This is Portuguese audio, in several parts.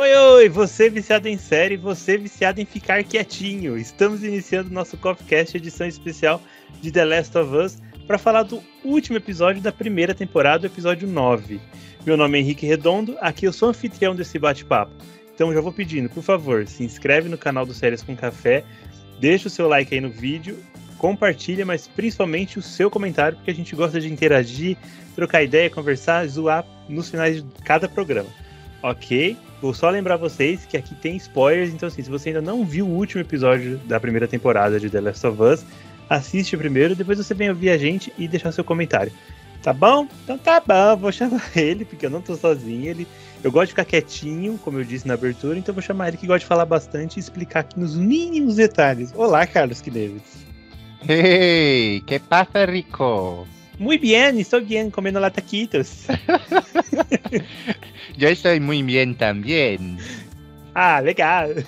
Oi, você viciado em série, você viciado em ficar quietinho. Estamos iniciando nosso CoffeeCast, edição especial de The Last of Us, para falar do último episódio da primeira temporada, o episódio 9. Meu nome é Henrique Redondo, aqui eu sou anfitrião desse bate-papo. Então já vou pedindo, por favor, se inscreve no canal do Séries com Café, deixa o seu like aí no vídeo, compartilha, mas principalmente o seu comentário, porque a gente gosta de interagir, trocar ideia, conversar, zoar nos finais de cada programa. Ok? Vou só lembrar vocês que aqui tem spoilers, então assim, se você ainda não viu o último episódio da primeira temporada de The Last of Us, assiste o primeiro, depois você vem ouvir a gente e deixar seu comentário. Tá bom? Então tá bom, vou chamar ele, porque eu não tô sozinho. Eu gosto de ficar quietinho, como eu disse na abertura, então vou chamar ele que gosta de falar bastante e explicar aqui nos mínimos detalhes. Olá, Carlos Quineves. Hey, que pasa, Rico? Muy bien, estoy bien, comiendo lataquitos. Yo estoy muy bien también. Ah, legal.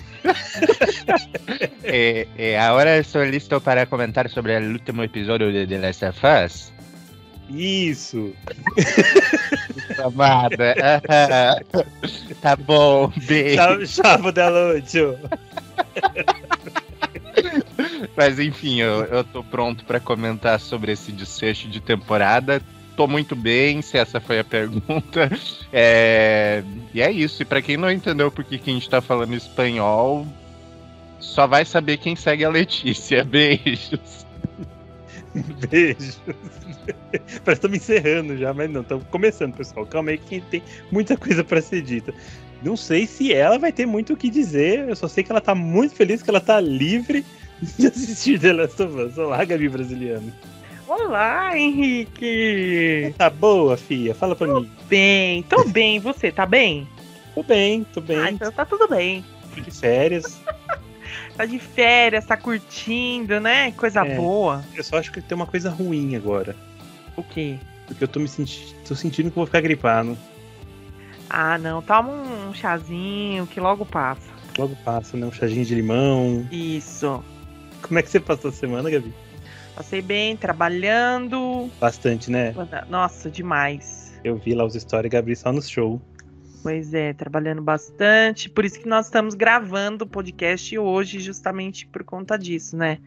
Ahora estoy listo para comentar sobre el último episodio de The Last of Us. Isso. Amada. Tá bom, beijo. Chavo da noite. Mas enfim, eu tô pronto para comentar sobre esse desfecho de temporada. Tô muito bem, se essa foi a pergunta. E é isso. E pra quem não entendeu por que a gente tá falando espanhol, só vai saber quem segue a Letícia. Beijos. Beijos. Parece que estamos encerrando já, mas não, estamos começando, pessoal. Calma aí que tem muita coisa pra ser dita. Não sei se ela vai ter muito o que dizer, eu só sei que ela tá muito feliz, que ela tá livre de assistir The Last of Us. Olá, Gabi Brasiliano. Olá, Henrique! Tá boa, filha? Fala pra mim. Tô bem, você tá bem? Tô bem. Ah, então tá tudo bem. Tô de férias. Tá de férias, tá curtindo, né? Coisa boa. Eu só acho que tem uma coisa ruim agora. O quê? Porque eu tô sentindo que vou ficar gripado. Ah, não, toma um chazinho que logo passa. Logo passa, né? Um chazinho de limão. Isso. Como é que você passou a semana, Gabi? Passei bem, trabalhando. Bastante, né? Nossa, demais. Eu vi lá os stories, Gabi, só no show. Pois é, trabalhando bastante. Por isso que nós estamos gravando o podcast hoje, justamente por conta disso, né?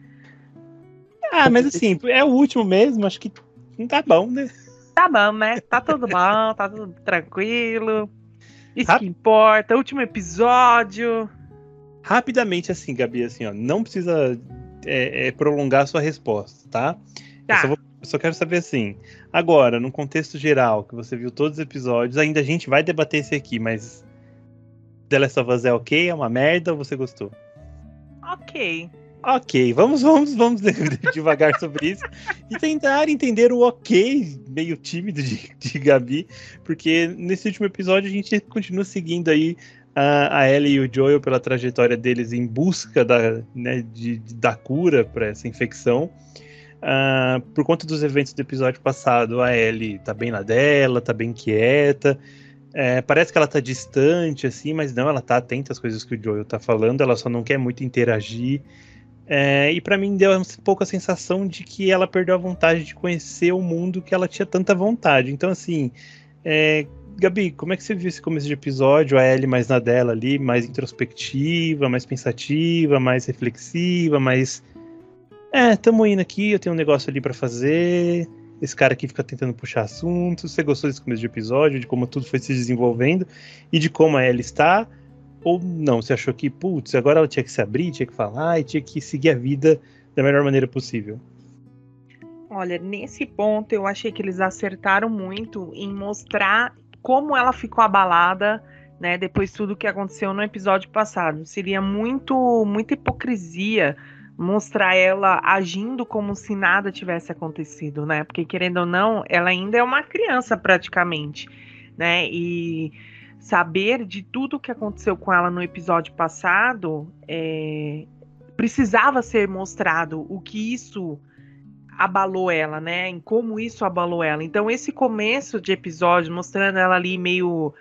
Ah, mas assim, é o último mesmo, acho que não tá bom, né? Tá bom, né? Tá tudo bom, tá tudo tranquilo. Isso que importa, último episódio. Rapidamente assim, Gabi, assim, ó, não precisa prolongar a sua resposta, tá? Tá. Eu só quero saber assim, agora, num contexto geral, que você viu todos os episódios, ainda a gente vai debater esse aqui, mas The Last of Us é ok? É uma merda ou você gostou? Ok, vamos devagar sobre isso e tentar entender o ok, meio tímido de Gabi, porque nesse último episódio a gente continua seguindo aí a Ellie e o Joel pela trajetória deles em busca da cura para essa infecção. Por conta dos eventos do episódio passado, a Ellie tá bem na dela, tá bem quieta. Parece que ela tá distante, assim, mas não, ela tá atenta às coisas que o Joel tá falando, ela só não quer muito interagir. E pra mim deu um pouco a sensação de que ela perdeu a vontade de conhecer o mundo que ela tinha tanta vontade. Então, assim, Gabi, como é que você viu esse começo de episódio? A Ellie mais na dela ali, mais introspectiva, mais pensativa, mais reflexiva, mais... tamo indo aqui, eu tenho um negócio ali pra fazer... Esse cara aqui fica tentando puxar assuntos. Você gostou desse começo de episódio, de como tudo foi se desenvolvendo e de como a Ellie está? Ou não? Você achou que, putz, agora ela tinha que se abrir, tinha que falar e tinha que seguir a vida da melhor maneira possível? Olha, nesse ponto eu achei que eles acertaram muito em mostrar como ela ficou abalada, né, depois de tudo que aconteceu no episódio passado. Seria muita hipocrisia mostrar ela agindo como se nada tivesse acontecido, né? Porque, querendo ou não, ela ainda é uma criança praticamente, né? E saber de tudo que aconteceu com ela no episódio passado, precisava ser mostrado o que isso abalou ela, né? Em como isso abalou ela. Então, esse começo de episódio, mostrando ela ali meio...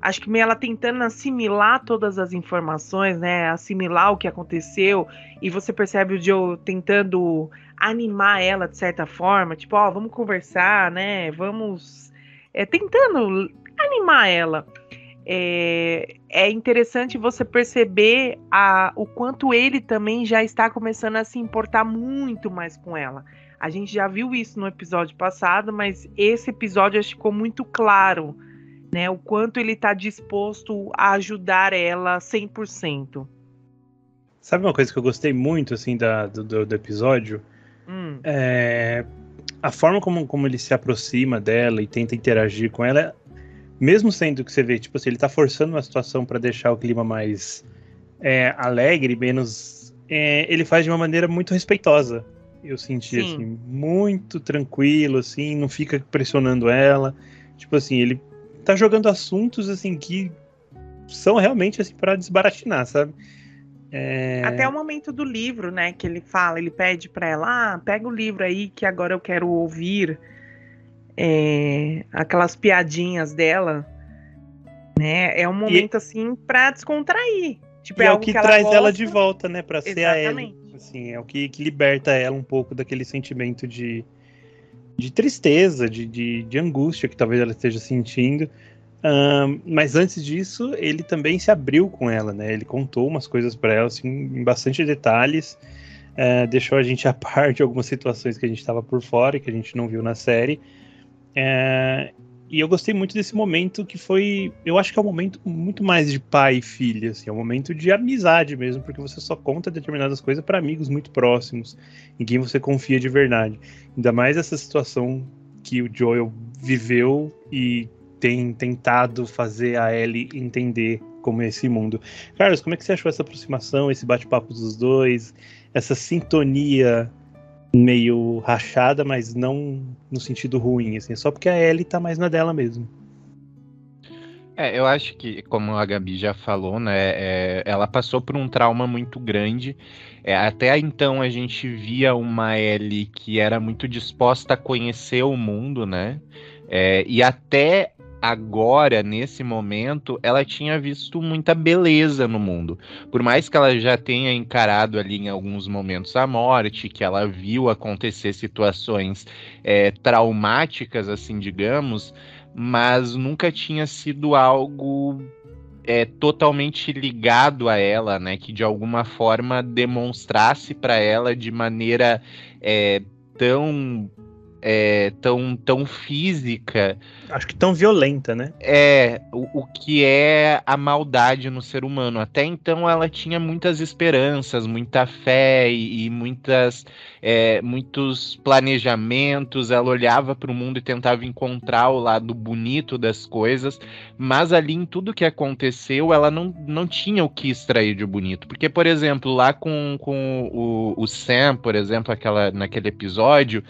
Acho que meio ela tentando assimilar todas as informações, né? Assimilar o que aconteceu. E você percebe o Joe tentando animar ela de certa forma. Tipo, vamos conversar, né? Vamos... tentando animar ela. é interessante você perceber o quanto ele também já está começando a se importar muito mais com ela. A gente já viu isso no episódio passado, mas esse episódio acho que ficou muito claro, né? O quanto ele está disposto a ajudar ela 100%. Sabe uma coisa que eu gostei muito, assim, do episódio? A forma como ele se aproxima dela e tenta interagir com ela, mesmo sendo que você vê, tipo assim, ele tá forçando uma situação para deixar o clima mais alegre, menos... ele faz de uma maneira muito respeitosa. Eu senti, Sim. assim, muito tranquilo, assim, não fica pressionando ela. Tipo assim, ele tá jogando assuntos, assim, que são realmente, assim, pra desbaratinar, sabe? Até o momento do livro, né, que ele fala, ele pede pra ela, pega o livro aí que agora eu quero ouvir aquelas piadinhas dela, né, é um momento assim pra descontrair. Tipo, e é o algo que ela traz gosta. ela de volta, né, pra ser a Exatamente. Ellie. Assim, é o que liberta ela um pouco daquele sentimento de tristeza, de angústia que talvez ela esteja sentindo. Mas antes disso, ele também se abriu com ela, né? Ele contou umas coisas para ela, assim, em bastante detalhes, deixou a gente a par de algumas situações que a gente estava por fora e que a gente não viu na série. E eu gostei muito desse momento que foi, eu acho que é um momento muito mais de pai e filha, assim, é um momento de amizade mesmo, porque você só conta determinadas coisas para amigos muito próximos, em quem você confia de verdade. Ainda mais essa situação que o Joel viveu e tem tentado fazer a Ellie entender como é esse mundo. Carlos, como é que você achou essa aproximação, esse bate-papo dos dois, essa sintonia meio rachada, mas não no sentido ruim, assim, só porque a Ellie tá mais na dela mesmo. Eu acho que, como a Gabi já falou, né, ela passou por um trauma muito grande. Até então a gente via uma Ellie que era muito disposta a conhecer o mundo, né? E até agora, nesse momento, ela tinha visto muita beleza no mundo. Por mais que ela já tenha encarado ali em alguns momentos a morte, que ela viu acontecer situações traumáticas, assim, digamos, mas nunca tinha sido algo totalmente ligado a ela, né? Que de alguma forma demonstrasse para ela de maneira tão tão física. Acho que tão violenta, né? O que é a maldade no ser humano. Até então ela tinha muitas esperanças, muita fé e muitos planejamentos. Ela olhava para o mundo e tentava encontrar o lado bonito das coisas, mas ali em tudo que aconteceu ela não tinha o que extrair de bonito. Porque, por exemplo, lá com o Sam, por exemplo, naquele episódio,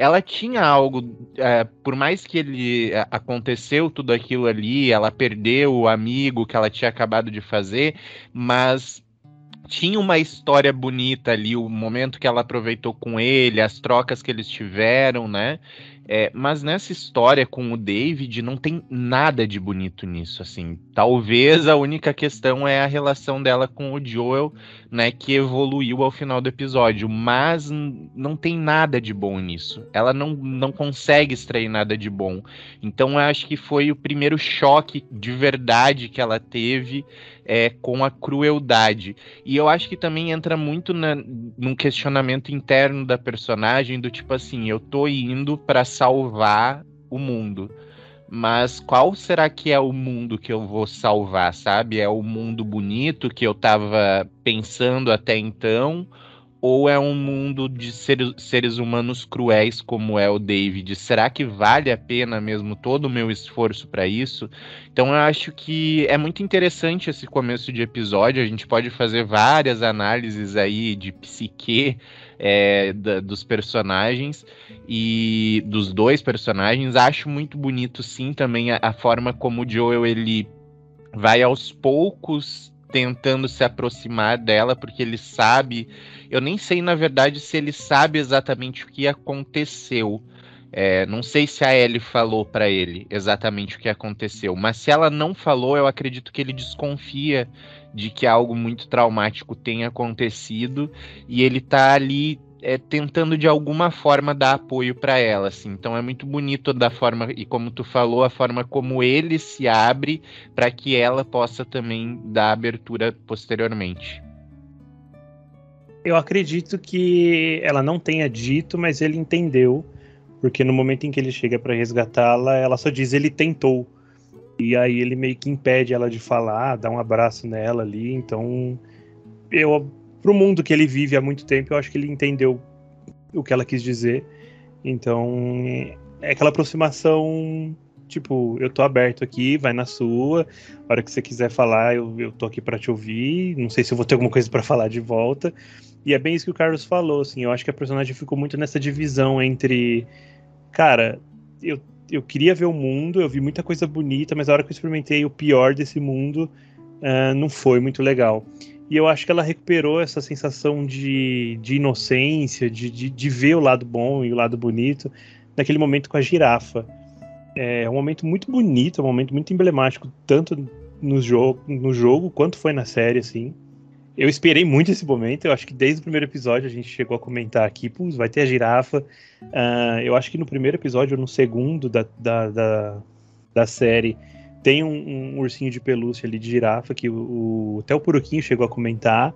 ela tinha algo, por mais que ele aconteceu tudo aquilo ali, ela perdeu o amigo que ela tinha acabado de fazer, mas tinha uma história bonita ali, o momento que ela aproveitou com ele, as trocas que eles tiveram, né? Mas nessa história com o David não tem nada de bonito nisso, assim. Talvez a única questão é a relação dela com o Joel, né, que evoluiu ao final do episódio, mas não tem nada de bom nisso. Ela não consegue extrair nada de bom. Então eu acho que foi o primeiro choque de verdade que ela teve com a crueldade. E eu acho que também entra muito num questionamento interno da personagem, do tipo assim, eu tô indo pra salvar o mundo, mas qual será que é o mundo que eu vou salvar, sabe? É o mundo bonito que eu tava pensando até então, ou é um mundo de seres humanos cruéis como é o David? Será que vale a pena mesmo todo o meu esforço para isso? Então eu acho que é muito interessante esse começo de episódio. A gente pode fazer várias análises aí de psique dos personagens e dos dois personagens. Acho muito bonito, sim, também a forma como o Joel ele vai aos poucos tentando se aproximar dela, porque ele sabe. Eu nem sei, na verdade, se ele sabe exatamente o que aconteceu. Não sei se a Ellie falou para ele exatamente o que aconteceu, mas se ela não falou, eu acredito que ele desconfia de que algo muito traumático tenha acontecido e ele tá ali tentando de alguma forma dar apoio para ela, assim. Então é muito bonito da forma, e como tu falou, a forma como ele se abre para que ela possa também dar abertura posteriormente. Eu acredito que ela não tenha dito, mas ele entendeu, porque no momento em que ele chega para resgatá-la, ela só diz ele tentou. E aí ele meio que impede ela de falar, dá um abraço nela ali. Então, pro mundo que ele vive há muito tempo, eu acho que ele entendeu o que ela quis dizer. Então, é aquela aproximação, tipo, eu tô aberto aqui, vai na sua. A hora que você quiser falar, eu tô aqui para te ouvir. Não sei se eu vou ter alguma coisa para falar de volta. E é bem isso que o Carlos falou, assim. Eu acho que a personagem ficou muito nessa divisão entre... Cara, eu queria ver o mundo, eu vi muita coisa bonita, mas a hora que eu experimentei o pior desse mundo, não foi muito legal. E eu acho que ela recuperou essa sensação de inocência, de ver o lado bom e o lado bonito, naquele momento com a girafa. É um momento muito bonito, um momento muito emblemático, tanto no jogo quanto foi na série, assim. Eu esperei muito esse momento, eu acho que desde o primeiro episódio a gente chegou a comentar aqui, pô, vai ter a girafa. Eu acho que no primeiro episódio ou no segundo da série tem um ursinho de pelúcia ali de girafa, que até o Puruquinho chegou a comentar,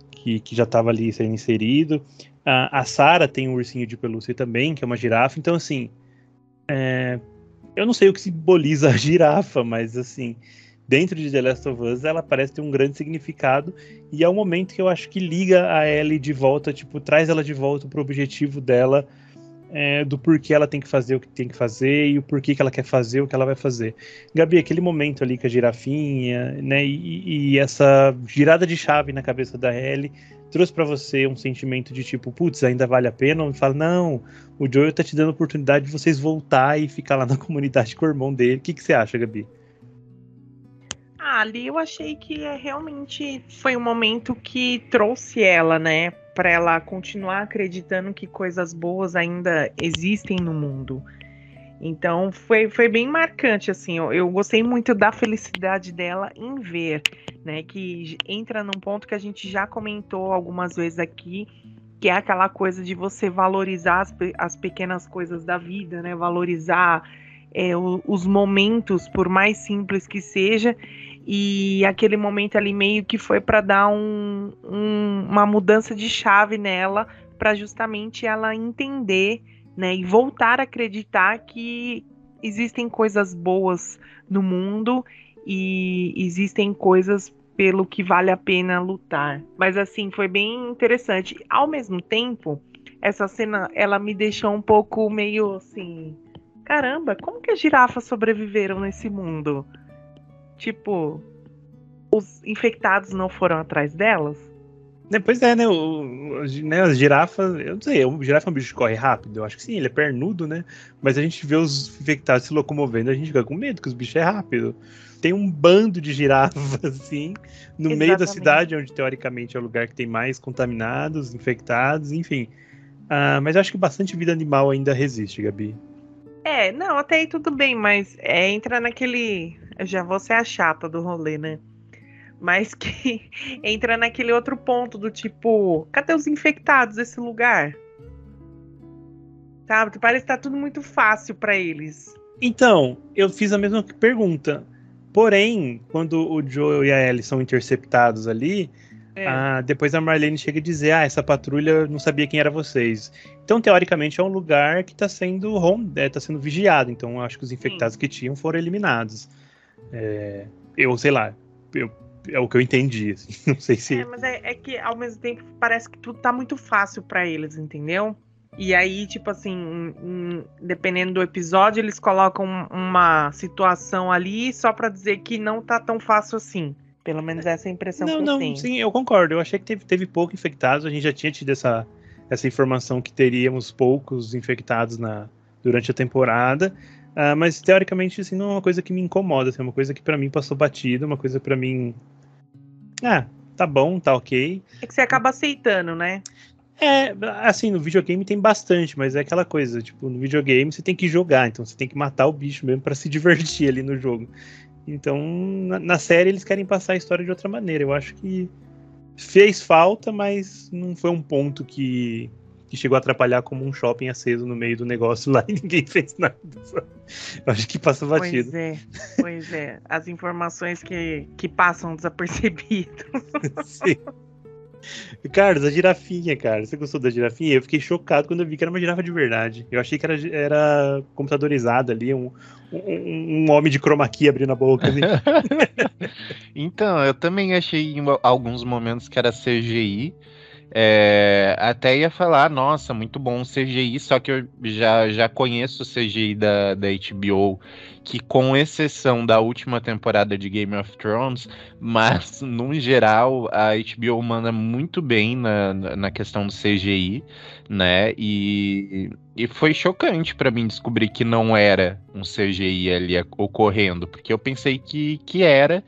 que já estava ali sendo inserido. A Sarah tem um ursinho de pelúcia também, que é uma girafa. Então, assim, eu não sei o que simboliza a girafa, mas, assim, dentro de The Last of Us, ela parece ter um grande significado, e é um momento que eu acho que liga a Ellie de volta, tipo, traz ela de volta pro objetivo dela, do porquê ela tem que fazer o que tem que fazer, e o porquê que ela quer fazer o que ela vai fazer. Gabi, aquele momento ali com a girafinha, né, e essa girada de chave na cabeça da Ellie, trouxe pra você um sentimento de tipo, putz, ainda vale a pena? Ou fala, não, o Joel tá te dando a oportunidade de vocês voltar e ficar lá na comunidade com o irmão dele. O que você acha, Gabi? Ali eu achei que realmente foi um momento que trouxe ela, né, para ela continuar acreditando que coisas boas ainda existem no mundo. Então foi bem marcante, assim, eu gostei muito da felicidade dela em ver, né, que entra num ponto que a gente já comentou algumas vezes aqui, que é aquela coisa de você valorizar as pequenas coisas da vida, né, valorizar os momentos, por mais simples que seja. E aquele momento ali meio que foi para dar uma mudança de chave nela, para justamente ela entender, né, e voltar a acreditar que existem coisas boas no mundo e existem coisas pelo que vale a pena lutar. Mas assim, foi bem interessante. Ao mesmo tempo, essa cena, ela me deixou um pouco meio assim, caramba, como que as girafas sobreviveram nesse mundo? Tipo, os infectados não foram atrás delas? Pois é, né? As girafas, eu não sei, o girafa é um bicho que corre rápido? Eu acho que sim, ele é pernudo, né? Mas a gente vê os infectados se locomovendo, a gente fica com medo, que os bichos é rápido. Tem um bando de girafas, assim, no meio da cidade, onde teoricamente é o lugar que tem mais contaminados, infectados, enfim. Mas eu acho que bastante vida animal ainda resiste, Gabi. Não, até aí tudo bem, mas entra naquele... Eu já vou ser a chata do rolê, né? Mas que entra naquele outro ponto do tipo, cadê os infectados desse lugar? Sabe? Parece que tá tudo muito fácil pra eles. Então, eu fiz a mesma pergunta. Porém, quando o Joel e a Ellie são interceptados ali, depois a Marlene chega a dizer, essa patrulha não sabia quem era vocês. Então, teoricamente, é um lugar que tá sendo vigiado. Então, eu acho que os infectados que tinham foram eliminados. Sei lá, é o que eu entendi, assim. Não sei se... mas é que, ao mesmo tempo, parece que tudo tá muito fácil pra eles, entendeu? E aí, tipo assim, dependendo do episódio, eles colocam uma situação ali só pra dizer que não tá tão fácil assim. Pelo menos essa é a impressão que eu tenho. Sim, eu concordo. Eu achei que teve pouco infectados. A gente já tinha tido essa informação que teríamos poucos infectados durante a temporada. Mas, teoricamente, assim, não é uma coisa que me incomoda. Assim, é uma coisa que pra mim passou batida, uma coisa pra mim... tá bom, tá ok. É que você acaba aceitando, né? Assim, no videogame tem bastante, mas é aquela coisa, tipo, no videogame você tem que jogar, então você tem que matar o bicho mesmo pra se divertir ali no jogo. Então, na série eles querem passar a história de outra maneira. Eu acho que fez falta, mas não foi um ponto que que chegou a atrapalhar como um shopping aceso no meio do negócio lá e ninguém fez nada. Eu acho que passa batido. Pois é. As informações que passam desapercebidas. Sim. Carlos, a girafinha, cara. Você gostou da girafinha? Eu fiquei chocado quando eu vi que era uma girafa de verdade. Eu achei que era computadorizada ali, um homem de chroma key abrindo a boca. Assim. Então, eu também achei em alguns momentos que era CGI. Até ia falar, nossa, muito bom o CGI, só que eu já conheço o CGI da HBO, que com exceção da última temporada de Game of Thrones, mas no geral a HBO manda muito bem na questão do CGI, né? E foi chocante pra mim descobrir que não era um CGI ali ocorrendo, porque eu pensei que era.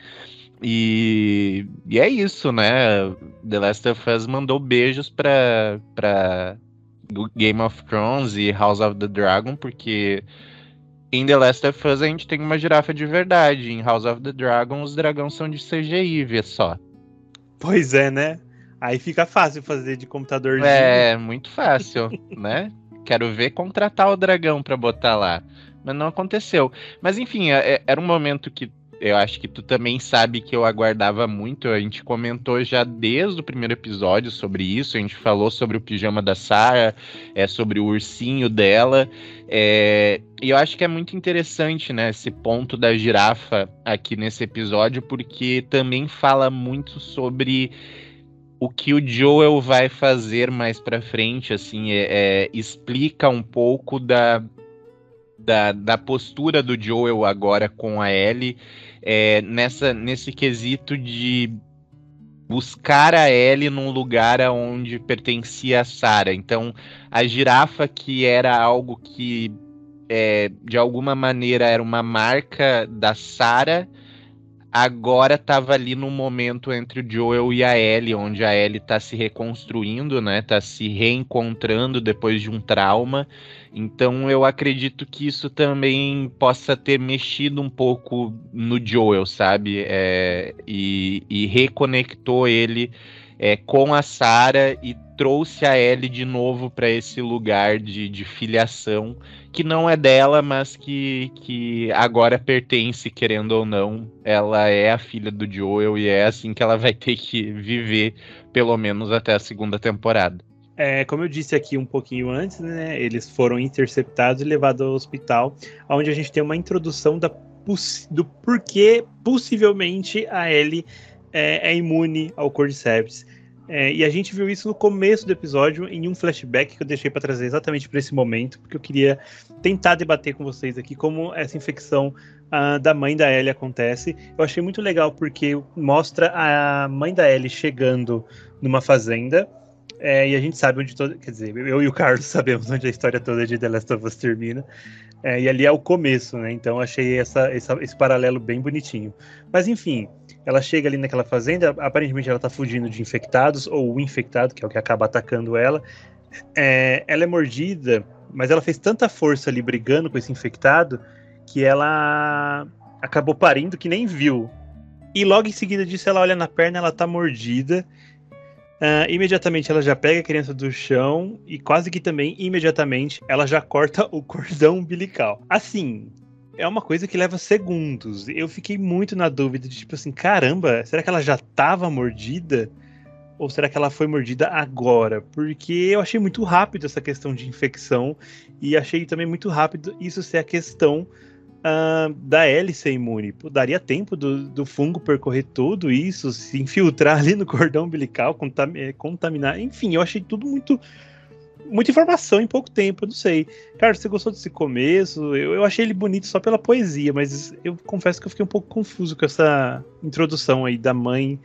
E é isso, né? The Last of Us mandou beijos pra Game of Thrones e House of the Dragon, porque em The Last of Us a gente tem uma girafa de verdade. Em House of the Dragon os dragões são de CGI, vê só. Pois é, né? Aí fica fácil fazer de computadorzinho. É, muito fácil, né? Quero ver contratar o dragão pra botar lá. Mas não aconteceu. Mas enfim, era um momento que eu acho que tu também sabe que eu aguardava muito. A gente comentou já desde o primeiro episódio sobre isso. A gente falou sobre o pijama da Sarah, sobre o ursinho dela. E eu acho que é muito interessante, né, esse ponto da girafa aqui nesse episódio, porque também fala muito sobre o que o Joel vai fazer mais pra frente, assim, explica um pouco da postura do Joel agora com a Ellie, nesse quesito de buscar a Ellie num lugar onde pertencia a Sarah. Então, a girafa, que era algo que, de alguma maneira, era uma marca da Sarah, agora estava ali no momento entre o Joel e a Ellie, onde a Ellie está se reconstruindo, né? Tá se reencontrando depois de um trauma. Então eu acredito que isso também possa ter mexido um pouco no Joel, sabe? E reconectou ele com a Sarah e trouxe a Ellie de novo para esse lugar de filiação, que não é dela, mas que agora pertence, querendo ou não. Ela é a filha do Joel e é assim que ela vai ter que viver, pelo menos até a segunda temporada. Como eu disse aqui um pouquinho antes, né, eles foram interceptados e levados ao hospital, onde a gente tem uma introdução do porquê, possivelmente, a Ellie é imune ao Cordyceps. E a gente viu isso no começo do episódio, em um flashback que eu deixei para trazer exatamente para esse momento, porque eu queria tentar debater com vocês aqui como essa infecção da mãe da Ellie acontece. Eu achei muito legal porque mostra a mãe da Ellie chegando numa fazenda, e a gente sabe onde quer dizer, eu e o Carlos sabemos onde a história toda de The Last of Us termina, e ali é o começo, né? Então eu achei esse paralelo bem bonitinho. Mas enfim, ela chega ali naquela fazenda, aparentemente ela tá fugindo de infectados, ou o infectado, que é o que acaba atacando ela. Ela é mordida, mas ela fez tanta força ali brigando com esse infectado, que ela acabou parindo que nem viu. E logo em seguida disso, ela olha na perna, ela tá mordida. Imediatamente ela já pega a criança do chão e quase que também, imediatamente, ela já corta o cordão umbilical. Assim, é uma coisa que leva segundos. Eu fiquei muito na dúvida de tipo assim, caramba, será que ela já estava mordida? Ou será que ela foi mordida agora? Porque eu achei muito rápido essa questão de infecção e achei também muito rápido isso ser a questão da Ellie ser imune. Pô, daria tempo do fungo percorrer tudo isso, se infiltrar ali no cordão umbilical, contaminar. Enfim, eu achei tudo muita informação em pouco tempo, eu não sei. Cara, você gostou desse começo? Eu achei ele bonito só pela poesia, mas eu confesso que eu fiquei um pouco confuso com essa introdução aí da mãe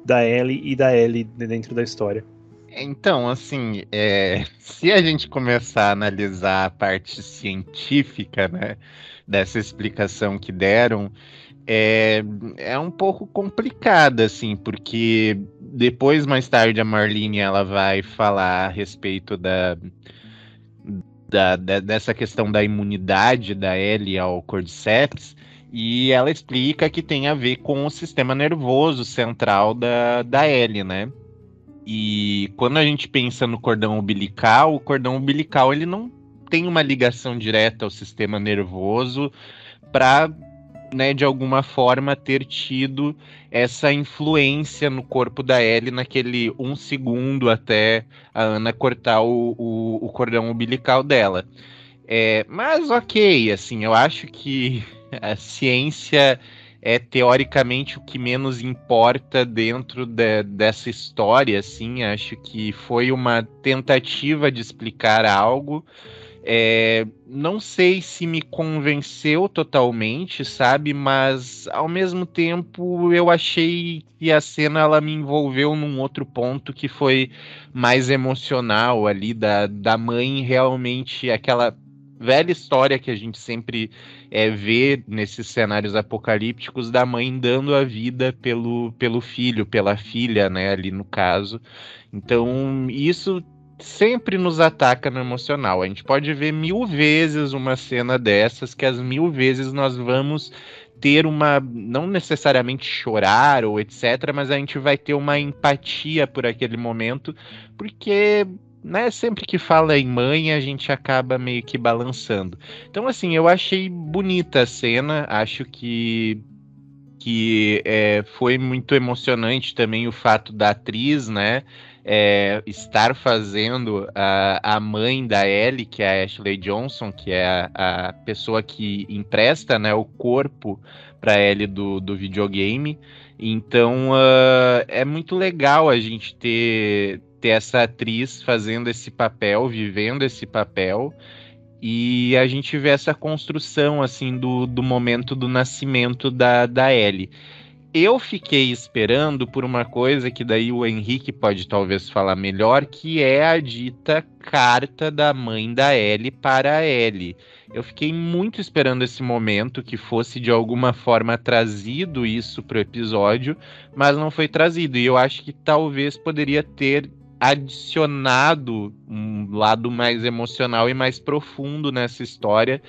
da Ellie e da Ellie dentro da história. Então, assim, se a gente começar a analisar a parte científica, né, dessa explicação que deram, é um pouco complicada, assim, porque depois, mais tarde, a Marlene ela vai falar a respeito dessa questão da imunidade da Ellie ao Cordyceps, e ela explica que tem a ver com o sistema nervoso central da Ellie, né? E quando a gente pensa no cordão umbilical, o cordão umbilical ele não tem uma ligação direta ao sistema nervoso para, né, de alguma forma ter tido essa influência no corpo da Ellie naquele 1 segundo até a Ana cortar o cordão umbilical dela. Mas ok, assim, eu acho que a ciência é teoricamente o que menos importa dentro dessa história, assim, acho que foi uma tentativa de explicar algo. Não sei se me convenceu totalmente, sabe? Mas ao mesmo tempo eu achei que a cena ela me envolveu num outro ponto que foi mais emocional ali da mãe realmente aquela velha história que a gente sempre vê nesses cenários apocalípticos da mãe dando a vida pelo filho, pela filha, né? Ali no caso. Então isso sempre nos ataca no emocional. A gente pode ver 1000 vezes uma cena dessas, que as 1000 vezes nós vamos ter uma, não necessariamente chorar ou etc, mas a gente vai ter uma empatia por aquele momento, porque, né, sempre que fala em mãe, a gente acaba meio que balançando. Então, assim, eu achei bonita a cena, acho que foi muito emocionante também o fato da atriz, né, estar fazendo a mãe da Ellie, que é a Ashley Johnson, que é a pessoa que empresta, né, o corpo para Ellie do videogame. Então é muito legal a gente ter essa atriz fazendo esse papel, vivendo esse papel. E a gente vê essa construção, assim, do momento do nascimento da Ellie. Eu fiquei esperando por uma coisa que daí o Henrique pode talvez falar melhor, que é a dita carta da mãe da Ellie para a Ellie. Eu fiquei muito esperando esse momento, que fosse de alguma forma trazido isso pro episódio, mas não foi trazido. E eu acho que talvez poderia ter adicionado um lado mais emocional e mais profundo nessa história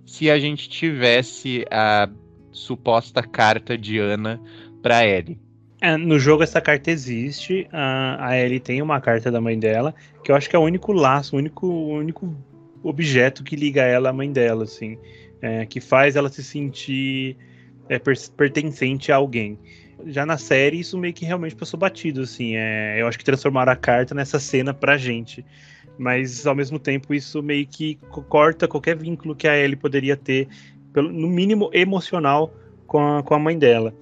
se a gente tivesse a suposta carta de Ana para Ellie. No jogo essa carta existe, a Ellie tem uma carta da mãe dela, que eu acho que é o único laço, o único objeto que liga ela à mãe dela, assim, que faz ela se sentir pertencente a alguém. Já na série, isso meio que realmente passou batido, assim. Eu acho que transformaram a carta nessa cena pra gente. Mas, ao mesmo tempo, isso meio que corta qualquer vínculo que a Ellie poderia ter, no mínimo emocional, com a mãe dela.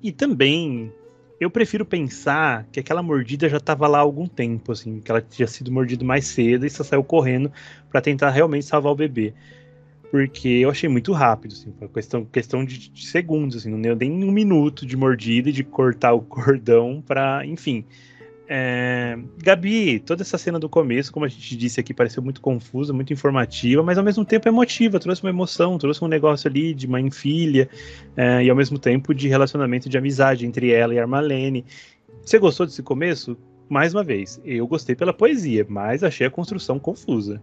E também, eu prefiro pensar que aquela mordida já estava lá há algum tempo, assim. Que ela tinha sido mordida mais cedo e só saiu correndo pra tentar realmente salvar o bebê. Porque eu achei muito rápido, assim, foi questão de segundos, assim, não deu nem 1 minuto de mordida e de cortar o cordão pra, enfim. Gabi, toda essa cena do começo, como a gente disse aqui, pareceu muito confusa, muito informativa, mas ao mesmo tempo emotiva, trouxe uma emoção, trouxe um negócio ali de mãe e filha, e ao mesmo tempo de relacionamento de amizade entre ela e a Marlene. Você gostou desse começo? Mais uma vez, eu gostei pela poesia, mas achei a construção confusa.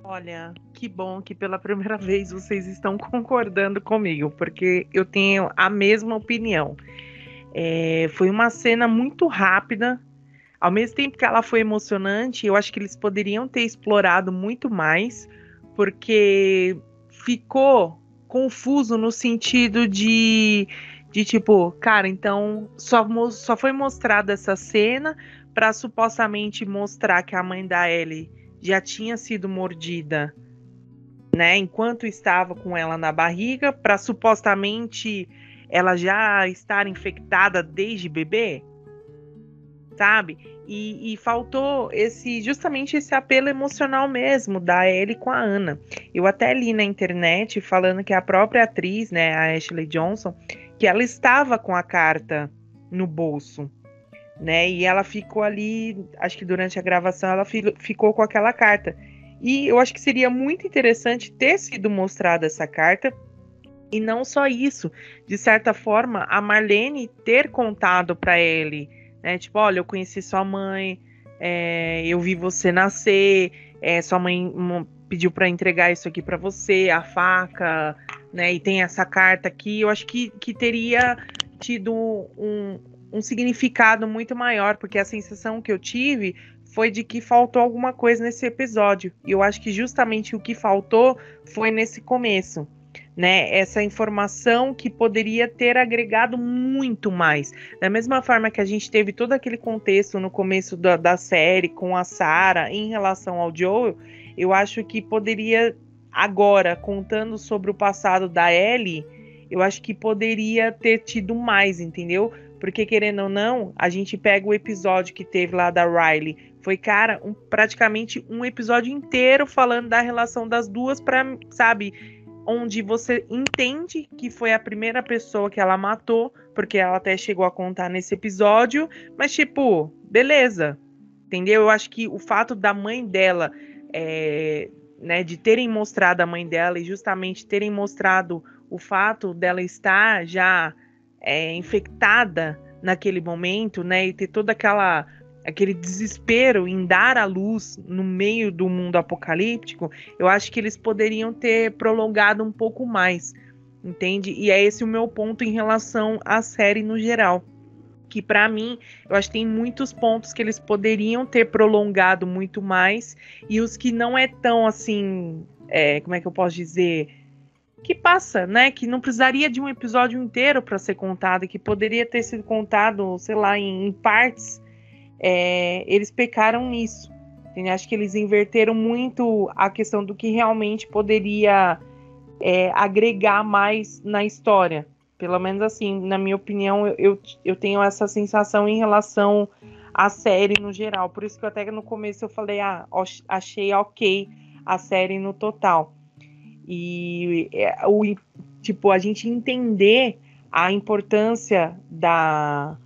Olha, que bom que pela primeira vez vocês estão concordando comigo, porque eu tenho a mesma opinião. Foi uma cena muito rápida, ao mesmo tempo que ela foi emocionante, eu acho que eles poderiam ter explorado muito mais, porque ficou confuso no sentido de tipo, cara, então só foi mostrada essa cena para supostamente mostrar que a mãe da Ellie já tinha sido mordida, né, enquanto estava com ela na barriga, para supostamente ela já estar infectada desde bebê, sabe? E faltou justamente esse apelo emocional mesmo da Ellie com a Ana. Eu até li na internet falando que a própria atriz, né, a Ashley Johnson, que ela estava com a carta no bolso, né? E ela ficou ali, acho que durante a gravação ela ficou com aquela carta. E eu acho que seria muito interessante ter sido mostrada essa carta. E não só isso, de certa forma, a Marlene ter contado para ele, né? Tipo, olha, eu conheci sua mãe, eu vi você nascer, sua mãe pediu para entregar isso aqui para você, a faca, né? E tem essa carta aqui. Eu acho que teria tido um um significado muito maior, porque a sensação que eu tive foi de que faltou alguma coisa nesse episódio. E eu acho que justamente o que faltou foi nesse começo, né? Essa informação que poderia ter agregado muito mais. Da mesma forma que a gente teve todo aquele contexto no começo da série com a Sarah em relação ao Joel, eu acho que poderia, agora, contando sobre o passado da Ellie, eu acho que poderia ter tido mais, entendeu? Porque, querendo ou não, a gente pega o episódio que teve lá da Riley. Foi, cara, praticamente um episódio inteiro falando da relação das duas, sabe? Onde você entende que foi a primeira pessoa que ela matou, porque ela até chegou a contar nesse episódio, mas, tipo, beleza, entendeu? Eu acho que o fato da mãe dela, né, de terem mostrado a mãe dela e justamente terem mostrado o fato dela estar já infectada naquele momento, né, e ter todo aquele desespero em dar à luz no meio do mundo apocalíptico, eu acho que eles poderiam ter prolongado um pouco mais, entende? E é esse o meu ponto em relação à série no geral, que para mim, eu acho que tem muitos pontos que eles poderiam ter prolongado muito mais, e os que não é tão assim, como é que eu posso dizer, que passa, né, que não precisaria de um episódio inteiro para ser contado, que poderia ter sido contado, sei lá, em partes. Eles pecaram nisso. Entendeu? Acho que eles inverteram muito a questão do que realmente poderia agregar mais na história. Pelo menos assim, na minha opinião, eu tenho essa sensação em relação à série no geral. Por isso que até no começo eu falei, achei ok a série no total. E a gente entender a importância da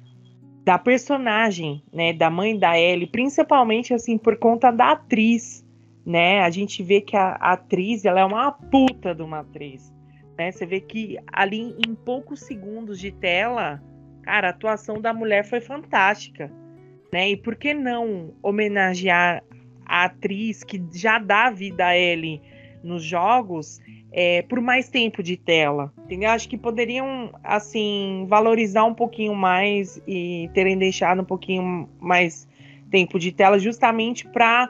personagem, né, da mãe da Ellie, principalmente assim por conta da atriz, né? A gente vê que a atriz, ela é uma puta de uma atriz, né? Você vê que ali em poucos segundos de tela, cara, a atuação da mulher foi fantástica, né? E por que não homenagear a atriz que já dá vida a Ellie nos jogos por mais tempo de tela, entendeu? Acho que poderiam, assim, valorizar um pouquinho mais e terem deixado um pouquinho mais tempo de tela justamente para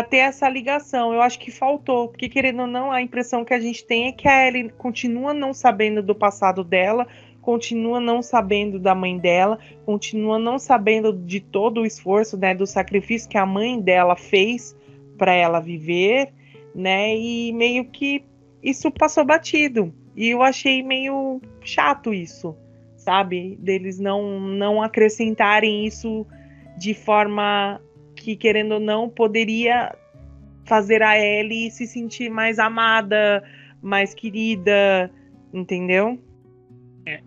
ter essa ligação. Eu acho que faltou, porque querendo ou não, a impressão que a gente tem é que a Ellie continua não sabendo do passado dela, continua não sabendo da mãe dela, continua não sabendo de todo o esforço, né, do sacrifício que a mãe dela fez para ela viver, né, e meio que isso passou batido, e eu achei meio chato isso, sabe, deles não acrescentarem isso de forma que, querendo ou não, poderia fazer a Ellie se sentir mais amada, mais querida, entendeu?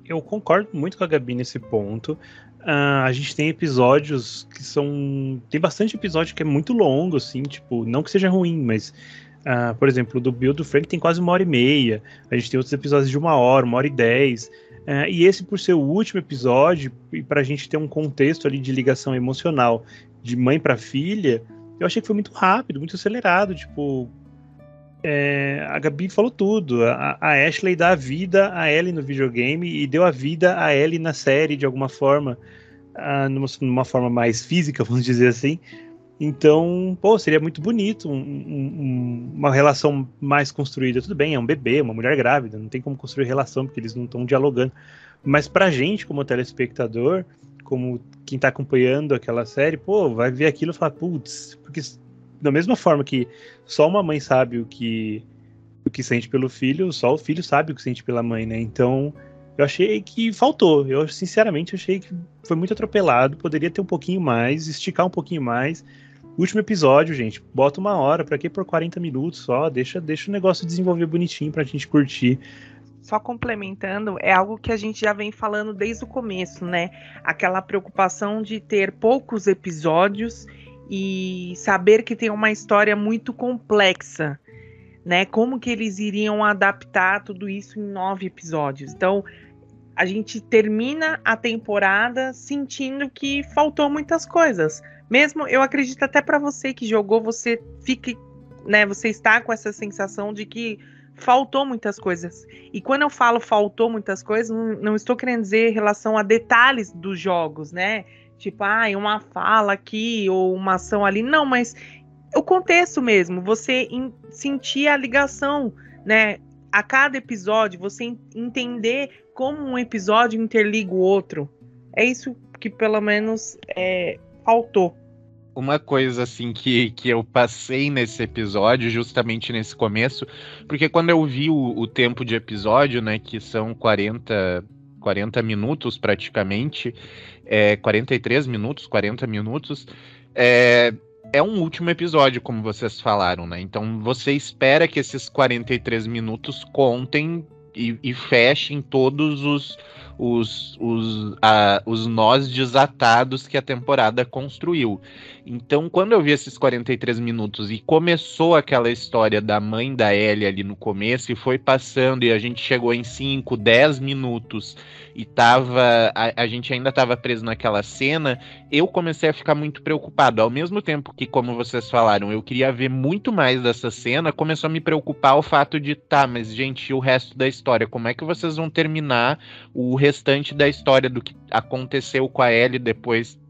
Eu concordo muito com a Gabi nesse ponto. A gente tem episódios que são... Tem bastante episódio que é muito longo, assim, tipo, não que seja ruim, mas... por exemplo, o do Bill do Frank tem quase 1h30. A gente tem outros episódios de 1h, 1h10. E esse, por ser o último episódio, e pra gente ter um contexto ali de ligação emocional de mãe pra filha, eu achei que foi muito rápido, muito acelerado. Tipo, a Gabi falou tudo. A Ashley dá a vida a Ellie no videogame e deu a vida a Ellie na série, de alguma forma, numa forma mais física, vamos dizer assim. Então, seria muito bonito uma relação mais construída. Tudo bem, é um bebê, uma mulher grávida, não tem como construir relação, porque eles não estão dialogando. Mas pra gente, como telespectador, como quem tá acompanhando aquela série, vai ver aquilo e falar, putz, porque da mesma forma que só uma mãe sabe o que sente pelo filho, só o filho sabe o que sente pela mãe, né? Então, eu achei que faltou. Eu, sinceramente, achei que foi muito atropelado. Poderia ter um pouquinho mais, esticar um pouquinho mais. Último episódio, gente, bota 1h, pra que por 40 minutos só? Deixa o negócio desenvolver bonitinho pra gente curtir. Só complementando, é algo que a gente já vem falando desde o começo, né? Aquela preocupação de ter poucos episódios e saber que tem uma história muito complexa, né? Como que eles iriam adaptar tudo isso em 9 episódios? Então, a gente termina a temporada sentindo que faltou muitas coisas. Mesmo, eu acredito até para você que jogou, você fique, né? Você está com essa sensação de que faltou muitas coisas. E quando eu falo faltou muitas coisas, não estou querendo dizer em relação a detalhes dos jogos, né? Tipo, uma fala aqui ou uma ação ali. Não, mas o contexto mesmo, você sentir a ligação, né? A cada episódio, você entender como um episódio interliga o outro. É isso que pelo menos faltou. Uma coisa assim que eu passei nesse episódio, justamente nesse começo, porque quando eu vi o tempo de episódio, né, que são 40 minutos praticamente, 43 minutos, 40 minutos, é um último episódio, como vocês falaram, né? Então você espera que esses 43 minutos contem e fechem todos os nós desatados que a temporada construiu. Então, quando eu vi esses 43 minutos e começou aquela história da mãe da Ellie ali no começo, e foi passando, e a gente chegou em 5, 10 minutos, e a gente ainda estava preso naquela cena, eu comecei a ficar muito preocupado. Ao mesmo tempo que, como vocês falaram, eu queria ver muito mais dessa cena, começou a me preocupar o fato de, mas gente, e o resto da história? Como é que vocês vão terminar o restante da história do que aconteceu com a Ellie depois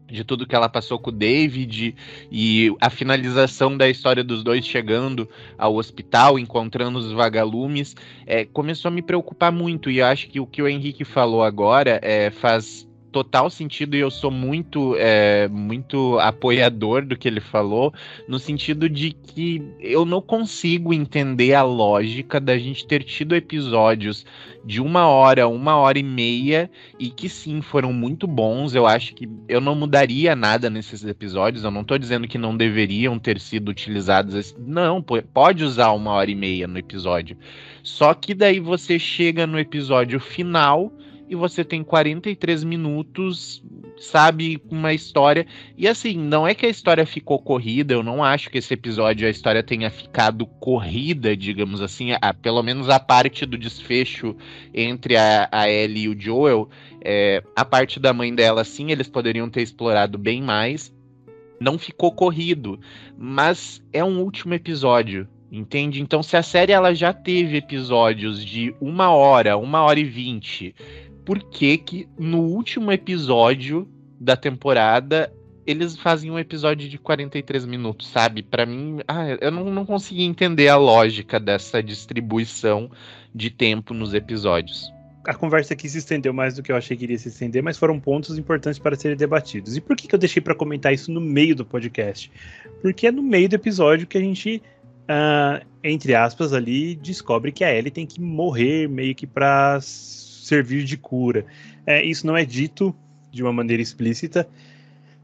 de tudo que ela passou com o David, e a finalização da história dos dois chegando ao hospital, encontrando os vagalumes, começou a me preocupar muito, e eu acho que o que o Henrique falou agora faz total sentido, e eu sou muito apoiador do que ele falou, no sentido de que eu não consigo entender a lógica da gente ter tido episódios de 1 hora e meia, e que sim, foram muito bons. Eu acho que eu não mudaria nada nesses episódios, eu não tô dizendo que não deveriam ter sido utilizados, não, pode usar 1 hora e meia no episódio, só que daí você chega no episódio final e você tem 43 minutos, sabe, com uma história. E assim, não é que a história ficou corrida, eu não acho que esse episódio a história tenha ficado corrida, digamos assim, pelo menos a parte do desfecho entre a Ellie e o Joel, a parte da mãe dela, sim, eles poderiam ter explorado bem mais. Não ficou corrido, mas é um último episódio. Entende? Então, se a série ela já teve episódios de 1 hora, 1 hora e 20, por que no último episódio da temporada eles fazem um episódio de 43 minutos, sabe? Pra mim, eu não consegui entender a lógica dessa distribuição de tempo nos episódios. A conversa aqui se estendeu mais do que eu achei que iria se estender, mas foram pontos importantes para serem debatidos. E por que eu deixei para comentar isso no meio do podcast? Porque é no meio do episódio que a gente, entre aspas, ali, descobre que a Ellie tem que morrer meio que para servir de cura. Isso não é dito de uma maneira explícita,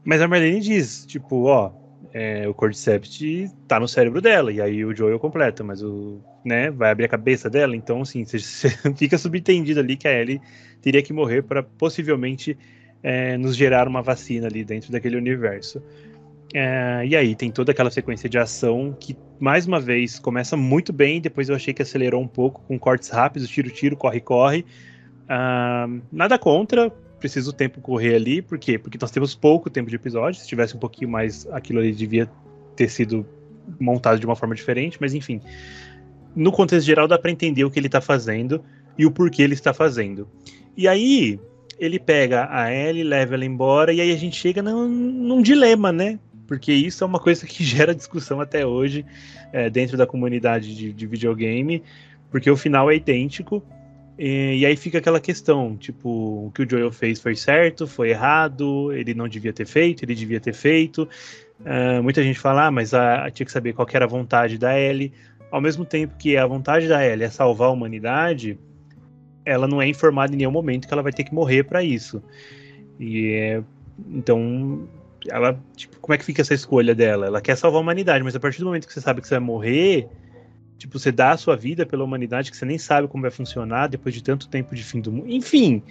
mas a Marlene diz, tipo, o Cordyceps tá no cérebro dela, e aí o Joel completa, mas vai abrir a cabeça dela, então assim, fica subentendido ali que a Ellie teria que morrer para possivelmente nos gerar uma vacina ali dentro daquele universo. E aí tem toda aquela sequência de ação que, mais uma vez, começa muito bem, depois eu achei que acelerou um pouco, com cortes rápidos, tiro, corre. Nada contra, precisa o tempo correr ali, por quê? Porque nós temos pouco tempo de episódio, se tivesse um pouquinho mais, aquilo ali devia ter sido montado de uma forma diferente, mas enfim, no contexto geral dá pra entender o que ele tá fazendo e o porquê ele está fazendo. E aí, ele pega a Ellie, leva ela embora, e aí a gente chega num dilema, né? Porque isso é uma coisa que gera discussão até hoje dentro da comunidade de videogame, porque o final é idêntico. E aí fica aquela questão, tipo, o que o Joel fez foi certo, foi errado, ele não devia ter feito, ele devia ter feito. Muita gente fala, mas tinha que saber qual que era a vontade da Ellie. Ao mesmo tempo que a vontade da Ellie é salvar a humanidade, ela não é informada em nenhum momento que ela vai ter que morrer para isso. Então, ela, tipo, como é que fica essa escolha dela? Ela quer salvar a humanidade, mas a partir do momento que você sabe que você vai morrer, tipo, você dá a sua vida pela humanidade que você nem sabe como vai funcionar depois de tanto tempo de fim do mundo. Enfim,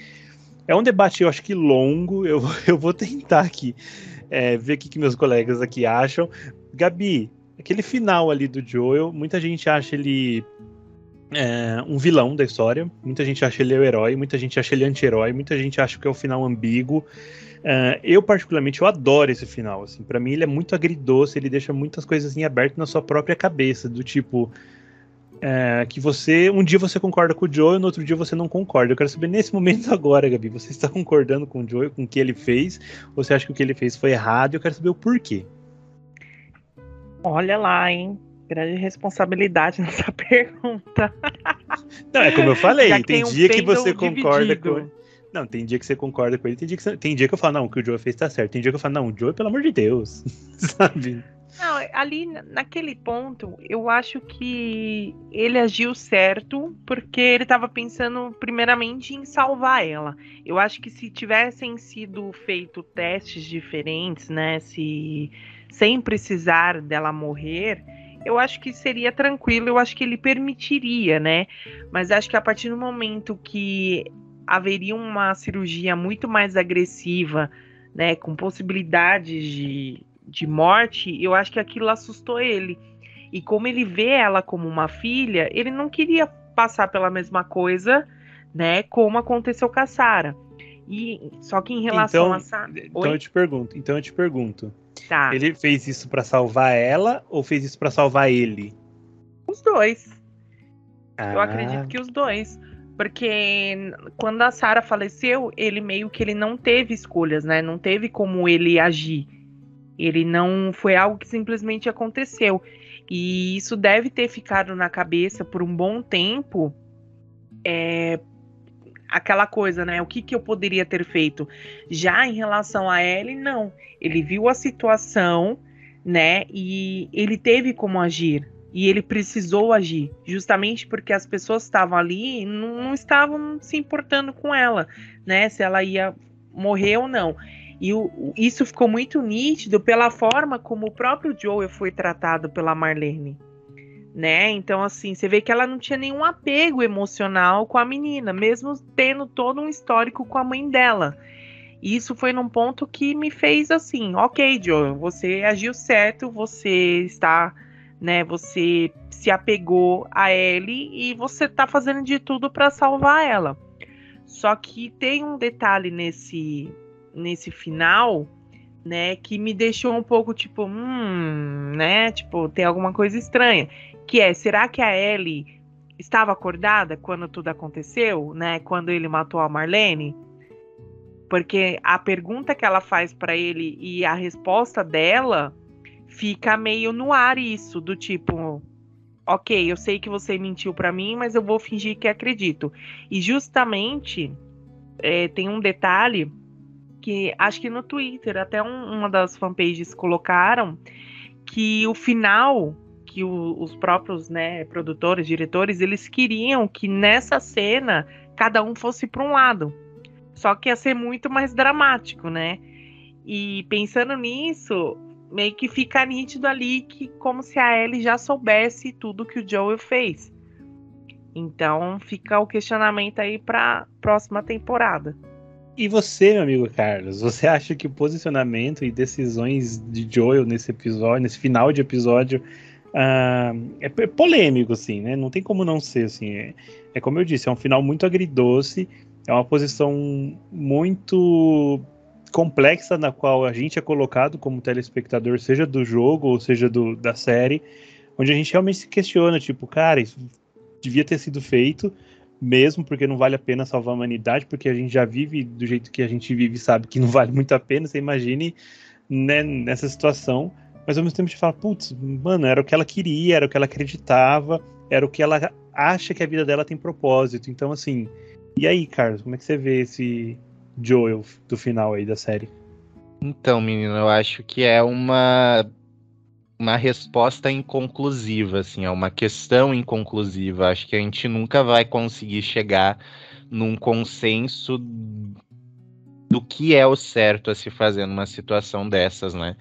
é um debate, eu acho que longo. Eu vou tentar aqui ver o que meus colegas aqui acham. Gabi, aquele final ali do Joel, muita gente acha ele um vilão da história, muita gente acha ele o herói, muita gente acha ele anti-herói, muita gente acha que é um final ambíguo. Eu particularmente, eu adoro esse final, assim, pra mim ele é muito agridoce, ele deixa muitas coisas em aberto na sua própria cabeça, do tipo, que um dia você concorda com o Joe e no outro dia você não concorda. Eu quero saber nesse momento agora, Gabi, você está concordando com o Joe, com o que ele fez? Ou você acha que o que ele fez foi errado? Eu quero saber o porquê. Olha lá, hein? Grande responsabilidade nessa pergunta. Não, é como eu falei, tem dia que você concorda dividido. Não, tem dia que você concorda com ele, tem dia que eu falo, não, o que o Joe fez tá certo. Tem dia que eu falo, não, o Joe, pelo amor de Deus, sabe? Não, ali naquele ponto, eu acho que ele agiu certo, porque ele estava pensando primeiramente em salvar ela. Eu acho que se tivessem sido feitos testes diferentes, né, sem precisar dela morrer, eu acho que seria tranquilo, eu acho que ele permitiria, né? Mas acho que a partir do momento que haveria uma cirurgia muito mais agressiva, né, com possibilidades de morte, eu acho que aquilo assustou ele. E como ele vê ela como uma filha, ele não queria passar pela mesma coisa, né, como aconteceu com a Sarah. E só que em relação a Sarah... Então eu te pergunto. Tá. Ele fez isso pra salvar ela ou fez isso pra salvar ele? Os dois. Eu acredito que os dois. Porque quando a Sarah faleceu, ele meio que ele não teve escolhas, né? Não teve como ele agir. Ele não... Foi algo que simplesmente aconteceu. E isso deve ter ficado na cabeça por um bom tempo. Aquela coisa, né? O que eu poderia ter feito? Já em relação a Ellie, não. Ele viu a situação, né? E ele teve como agir. E ele precisou agir. Justamente porque as pessoas que estavam ali não estavam se importando com ela, né? Se ela ia morrer ou não. E isso ficou muito nítido pela forma como o próprio Joel foi tratado pela Marlene, né? Então, assim, você vê que ela não tinha nenhum apego emocional com a menina, mesmo tendo todo um histórico com a mãe dela. E isso foi num ponto que me fez assim, ok, Joel, você agiu certo, você está, né? Você se apegou a Ellie e você está fazendo de tudo para salvar ela. Só que tem um detalhe nesse final, né, que me deixou um pouco tipo, né, tipo, tem alguma coisa estranha, que será que a Ellie estava acordada quando tudo aconteceu, né, quando ele matou a Marlene? Porque a pergunta que ela faz para ele e a resposta dela fica meio no ar isso, do tipo, ok, eu sei que você mentiu para mim, mas eu vou fingir que acredito. E justamente tem um detalhe que acho que no Twitter, até uma das fanpages colocaram, que o final, que os próprios, né, produtores, diretores, eles queriam que nessa cena cada um fosse para um lado. Só que ia ser muito mais dramático, né? E pensando nisso, meio que fica nítido ali que como se a Ellie já soubesse tudo que o Joel fez. Então fica o questionamento aí para próxima temporada. E você, meu amigo Carlos, você acha que o posicionamento e decisões de Joel nesse episódio, nesse final de episódio, é polêmico, assim, né? Não tem como não ser, assim. É como eu disse, é um final muito agridoce, é uma posição muito complexa na qual a gente é colocado como telespectador, seja do jogo ou seja da série, onde a gente realmente se questiona, tipo, cara, isso devia ter sido feito, mesmo porque não vale a pena salvar a humanidade, porque a gente já vive do jeito que a gente vive, sabe que não vale muito a pena, você imagine, né, nessa situação, mas ao mesmo tempo a gente fala, putz, mano, era o que ela queria, era o que ela acreditava, era o que ela acha que a vida dela tem propósito, então assim, e aí, Carlos, como é que você vê esse Joel do final aí da série? Então, menino, eu acho que é uma resposta inconclusiva, assim, é uma questão inconclusiva. Acho que a gente nunca vai conseguir chegar num consenso do que é o certo a se fazer numa situação dessas, né?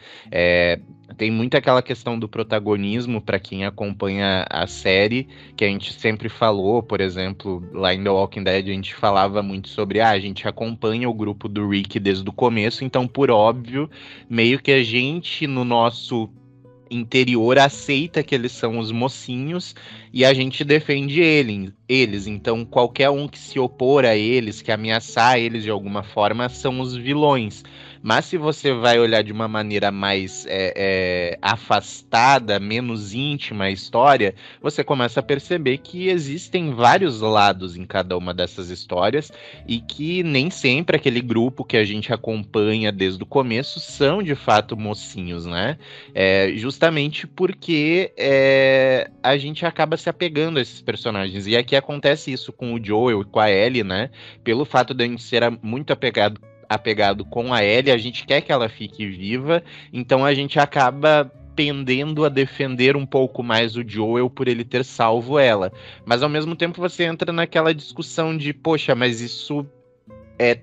Tem muito aquela questão do protagonismo para quem acompanha a série, que a gente sempre falou, por exemplo, lá em The Walking Dead a gente falava muito sobre, a gente acompanha o grupo do Rick desde o começo, então por óbvio, meio que a gente no nosso interior aceita que eles são os mocinhos e a gente defende eles. Então qualquer um que se opor a eles, que ameaçar eles de alguma forma, são os vilões. Mas se você vai olhar de uma maneira mais afastada, menos íntima a história, você começa a perceber que existem vários lados em cada uma dessas histórias e que nem sempre aquele grupo que a gente acompanha desde o começo são de fato mocinhos, né? Justamente porque a gente acaba se apegando a esses personagens. E aqui acontece isso com o Joel e com a Ellie, né? Pelo fato de a gente ser muito apegado com a Ellie, a gente quer que ela fique viva, então a gente acaba pendendo a defender um pouco mais o Joel por ele ter salvo ela. Mas ao mesmo tempo você entra naquela discussão de, poxa, mas isso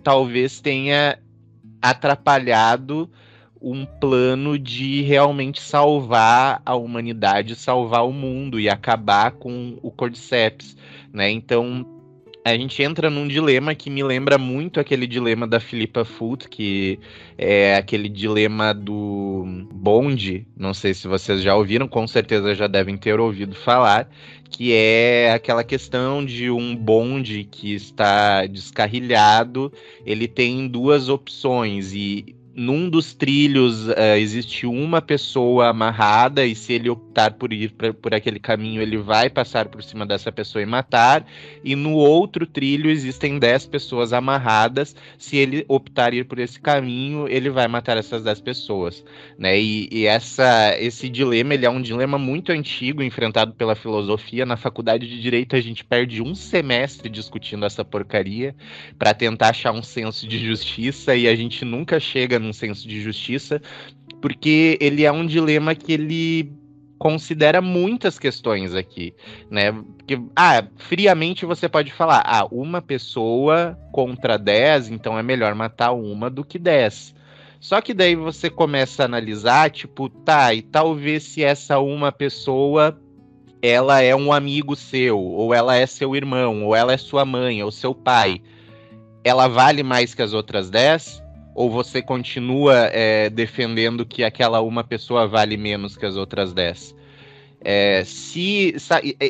talvez tenha atrapalhado um plano de realmente salvar a humanidade, salvar o mundo e acabar com o Cordyceps, né? Então a gente entra num dilema que me lembra muito aquele dilema da Philippa Foot, que é aquele dilema do bonde, não sei se vocês já ouviram, com certeza já devem ter ouvido falar, que é aquela questão de um bonde que está descarrilhado, ele tem duas opções e num dos trilhos existe uma pessoa amarrada e se ele optar por ir por aquele caminho, ele vai passar por cima dessa pessoa e matar. E no outro trilho existem 10 pessoas amarradas. Se ele optar ir por esse caminho, ele vai matar essas 10 pessoas, né? E esse dilema, ele é um dilema muito antigo, enfrentado pela filosofia. Na faculdade de Direito, a gente perde um semestre discutindo essa porcaria para tentar achar um senso de justiça e a gente nunca chega num senso de justiça, porque ele é um dilema que ele considera muitas questões aqui, né? Porque, friamente você pode falar, uma pessoa contra 10, então é melhor matar uma do que 10. Só que daí você começa a analisar, tipo, e talvez se essa uma pessoa ela é um amigo seu, ou ela é seu irmão, ou ela é sua mãe, ou seu pai, ela vale mais que as outras 10? Ou você continua defendendo que aquela uma pessoa vale menos que as outras 10?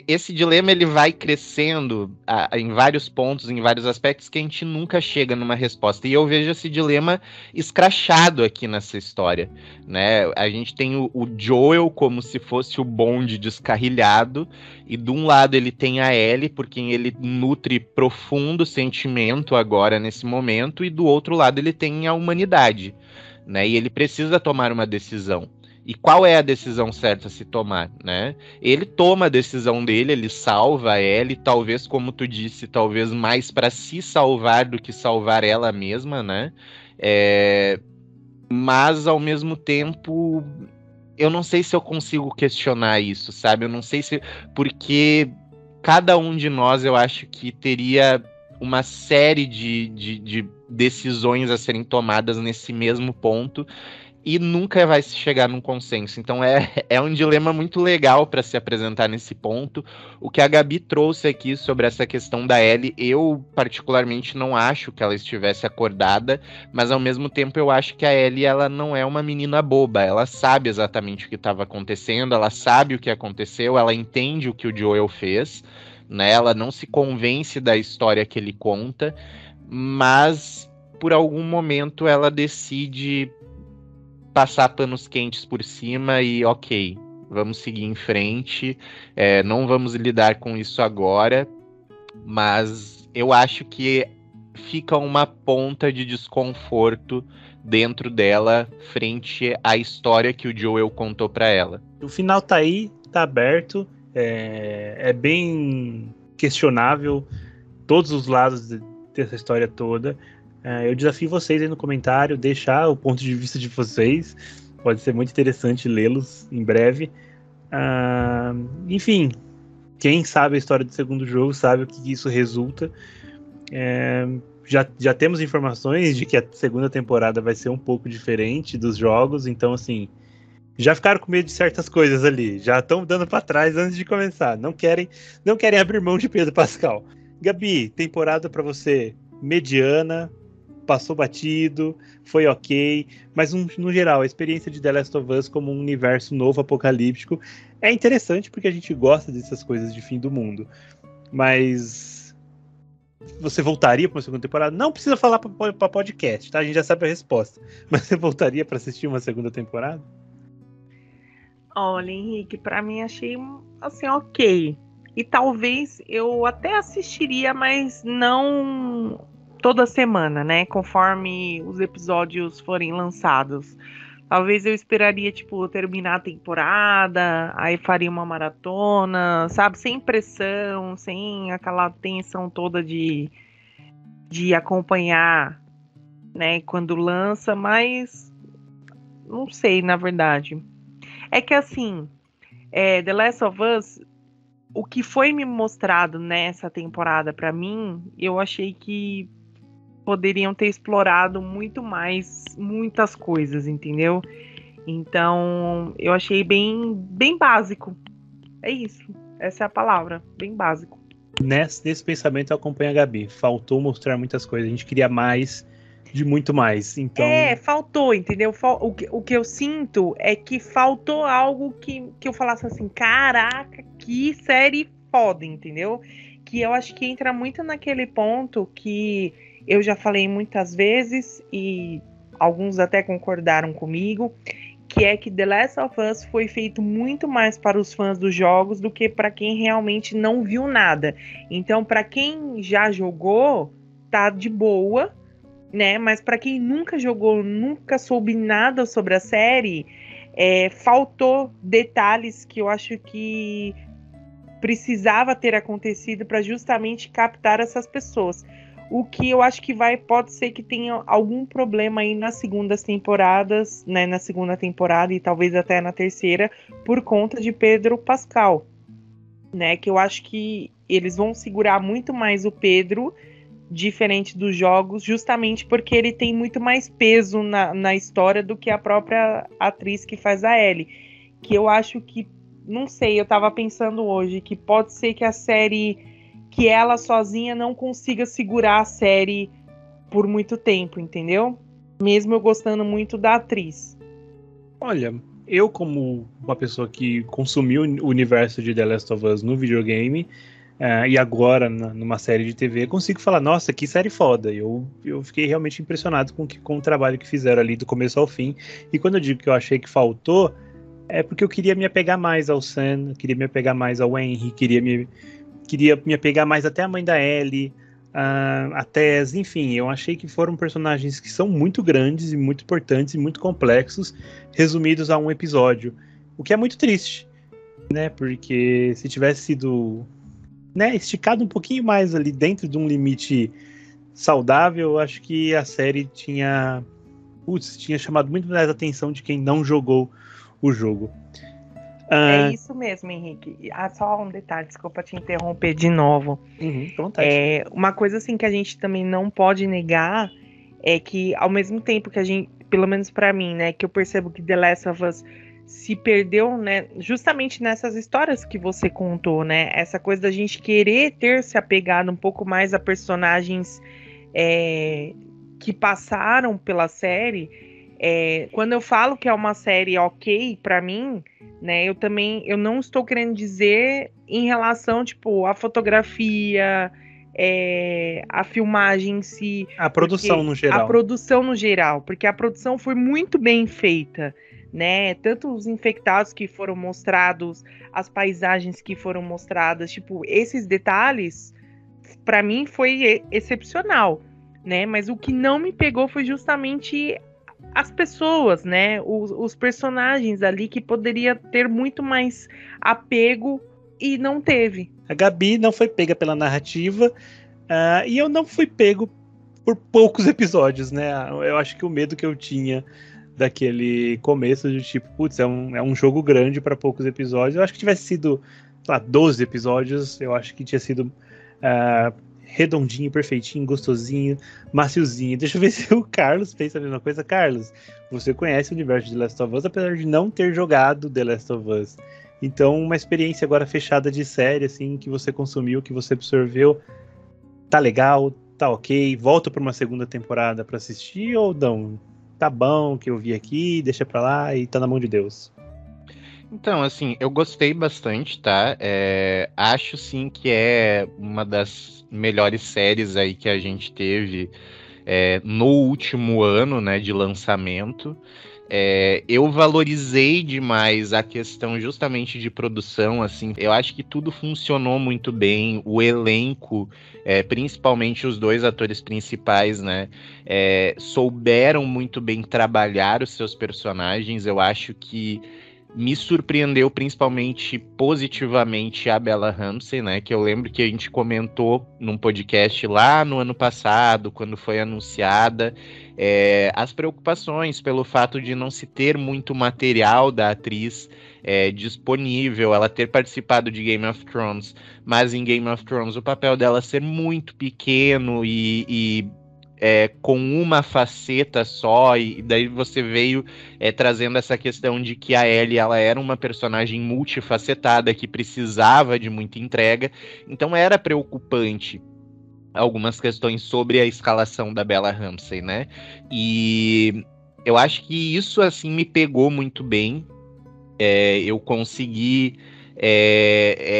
Esse dilema ele vai crescendo em vários pontos, em vários aspectos, que a gente nunca chega numa resposta. E eu vejo esse dilema escrachado aqui nessa história, né? A gente tem o Joel como se fosse o bonde descarrilhado, e de um lado ele tem a Ellie, por quem ele nutre profundo sentimento agora nesse momento, e do outro lado ele tem a humanidade, né? E ele precisa tomar uma decisão. E qual é a decisão certa a se tomar, né? Ele toma a decisão dele, ele salva a Ellie, talvez, como tu disse, talvez mais para se salvar do que salvar ela mesma, né? Mas, ao mesmo tempo, eu não sei se eu consigo questionar isso, sabe? Eu não sei se... Porque cada um de nós, eu acho que teria uma série de decisões a serem tomadas nesse mesmo ponto, e nunca vai se chegar num consenso. Então é um dilema muito legal para se apresentar nesse ponto. O que a Gabi trouxe aqui sobre essa questão da Ellie, eu particularmente não acho que ela estivesse acordada, mas ao mesmo tempo eu acho que a Ellie, ela não é uma menina boba, ela sabe exatamente o que estava acontecendo, ela sabe o que aconteceu, ela entende o que o Joel fez, né? Ela não se convence da história que ele conta, mas por algum momento ela decide passar panos quentes por cima e ok, vamos seguir em frente, não vamos lidar com isso agora, mas eu acho que fica uma ponta de desconforto dentro dela frente à história que o Joel contou para ela. O final tá aí, tá aberto, é bem questionável todos os lados dessa história toda. Eu desafio vocês aí no comentário, deixar o ponto de vista de vocês. Pode ser muito interessante lê-los em breve. Enfim, quem sabe a história do segundo jogo sabe o que isso resulta. Já temos informações de que a segunda temporada vai ser um pouco diferente dos jogos. Então, assim, já ficaram com medo de certas coisas ali. Já estão dando para trás antes de começar. Não querem abrir mão de Pedro Pascal. Gabi, temporada para você mediana, passou batido, foi ok, mas no geral, a experiência de The Last of Us como um universo novo, apocalíptico, é interessante porque a gente gosta dessas coisas de fim do mundo, mas você voltaria para uma segunda temporada? Não precisa falar para podcast, tá? A gente já sabe a resposta. Mas você voltaria para assistir uma segunda temporada? Olha, Henrique, pra mim achei assim, ok. E talvez eu até assistiria, mas não toda semana, né? Conforme os episódios forem lançados. Talvez eu esperaria, tipo, terminar a temporada, aí faria uma maratona, sabe? Sem pressão, sem aquela tensão toda de acompanhar, né? Quando lança, mas não sei, na verdade. É que assim, The Last of Us, o que foi me mostrado nessa temporada pra mim, eu achei que poderiam ter explorado muito mais, muitas coisas, entendeu? Então, eu achei bem básico. É isso. Essa é a palavra, bem básico. Nesse pensamento eu acompanho a Gabi. Faltou mostrar muitas coisas. A gente queria mais de muito mais. Então... faltou, entendeu? O que eu sinto é que faltou algo que eu falasse assim, caraca, que série foda, entendeu? Que eu acho que entra muito naquele ponto que eu já falei muitas vezes e alguns até concordaram comigo, que é que The Last of Us foi feito muito mais para os fãs dos jogos do que para quem realmente não viu nada. Então, para quem já jogou, tá de boa, né? Mas para quem nunca jogou, nunca soube nada sobre a série, faltou detalhes que eu acho que precisava ter acontecido para justamente captar essas pessoas. O que eu acho que pode ser que tenha algum problema aí nas segundas temporadas, né? Na segunda temporada e talvez até na terceira, por conta de Pedro Pascal, né? Que eu acho que eles vão segurar muito mais o Pedro, diferente dos jogos, justamente porque ele tem muito mais peso na história do que a própria atriz que faz a Ellie. Que eu acho que, não sei, eu tava pensando hoje, que pode ser que a série, que ela sozinha não consiga segurar a série por muito tempo, entendeu? Mesmo eu gostando muito da atriz. Olha, eu como uma pessoa que consumiu o universo de The Last of Us no videogame, e agora numa série de TV, consigo falar, nossa, que série foda. Eu fiquei realmente impressionado com o trabalho que fizeram ali do começo ao fim. E quando eu digo que eu achei que faltou, é porque eu queria me apegar mais ao Sam, queria me apegar mais ao Henry, queria me apegar mais até a mãe da Ellie, a Tess, enfim, eu achei que foram personagens que são muito grandes e muito importantes e muito complexos, resumidos a um episódio, o que é muito triste, né, porque se tivesse sido, né, esticado um pouquinho mais ali dentro de um limite saudável, eu acho que a série tinha chamado muito mais a atenção de quem não jogou o jogo. É isso mesmo, Henrique. Só um detalhe, desculpa te interromper de novo. Uma coisa assim que a gente também não pode negar é que, ao mesmo tempo que a gente, pelo menos pra mim, né, que eu percebo que The Last of Us se perdeu, né, justamente nessas histórias que você contou, né, essa coisa da gente querer ter se apegado um pouco mais a personagens que passaram pela série. Quando eu falo que é uma série ok pra mim, né, eu não estou querendo dizer em relação, tipo, a fotografia, a filmagem em si. A produção no geral. A produção no geral, porque a produção foi muito bem feita, né, tanto os infectados que foram mostrados, as paisagens que foram mostradas, tipo, esses detalhes, pra mim foi excepcional, né, mas o que não me pegou foi justamente as pessoas, né, os personagens ali que poderia ter muito mais apego e não teve. A Gabi não foi pega pela narrativa e eu não fui pego por poucos episódios, né? Eu acho que o medo que eu tinha daquele começo de tipo, putz, é um jogo grande para poucos episódios. Eu acho que tivesse sido, sei lá, 12 episódios, eu acho que tinha sido redondinho, perfeitinho, gostosinho, maciozinho. Deixa eu ver se o Carlos pensa a mesma coisa. Carlos, você conhece o universo de The Last of Us, apesar de não ter jogado The Last of Us. Então, uma experiência agora fechada de série, assim, que você consumiu, que você absorveu, tá legal, tá ok, volta para uma segunda temporada para assistir ou não? Tá bom que eu vi aqui, deixa pra lá e tá na mão de Deus. Então, assim, eu gostei bastante, tá? Acho, sim, que é uma das melhores séries aí que a gente teve no último ano, né, de lançamento. Eu valorizei demais a questão justamente de produção, assim, eu acho que tudo funcionou muito bem, o elenco, principalmente os dois atores principais, né, souberam muito bem trabalhar os seus personagens. Eu acho que me surpreendeu principalmente positivamente a Bella Ramsey, né? Que eu lembro que a gente comentou num podcast lá no ano passado, quando foi anunciada, as preocupações pelo fato de não se ter muito material da atriz disponível, ela ter participado de Game of Thrones, mas em Game of Thrones o papel dela ser muito pequeno e com uma faceta só, e daí você veio trazendo essa questão de que a Ellie, ela era uma personagem multifacetada que precisava de muita entrega, então era preocupante algumas questões sobre a escalação da Bella Ramsey, né? E eu acho que isso, assim, me pegou muito bem. Eu consegui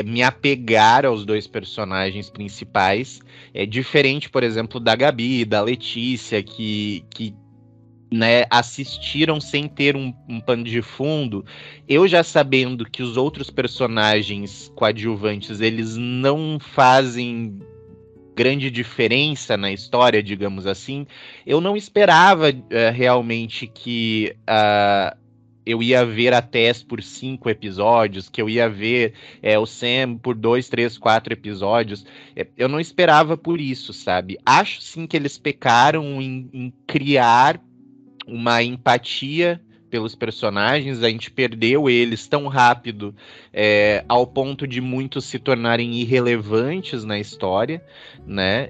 me apegar aos dois personagens principais. É diferente, por exemplo, da Gabi, da Letícia, que né, assistiram sem ter um pano de fundo. Eu já sabendo que os outros personagens coadjuvantes, eles não fazem grande diferença na história, digamos assim, eu não esperava realmente que eu ia ver a Tess por 5 episódios, que eu ia ver o Sam por 2, 3, 4 episódios. Eu não esperava por isso, sabe? Acho sim que eles pecaram em criar uma empatia pelos personagens. A gente perdeu eles tão rápido ao ponto de muitos se tornarem irrelevantes na história, né?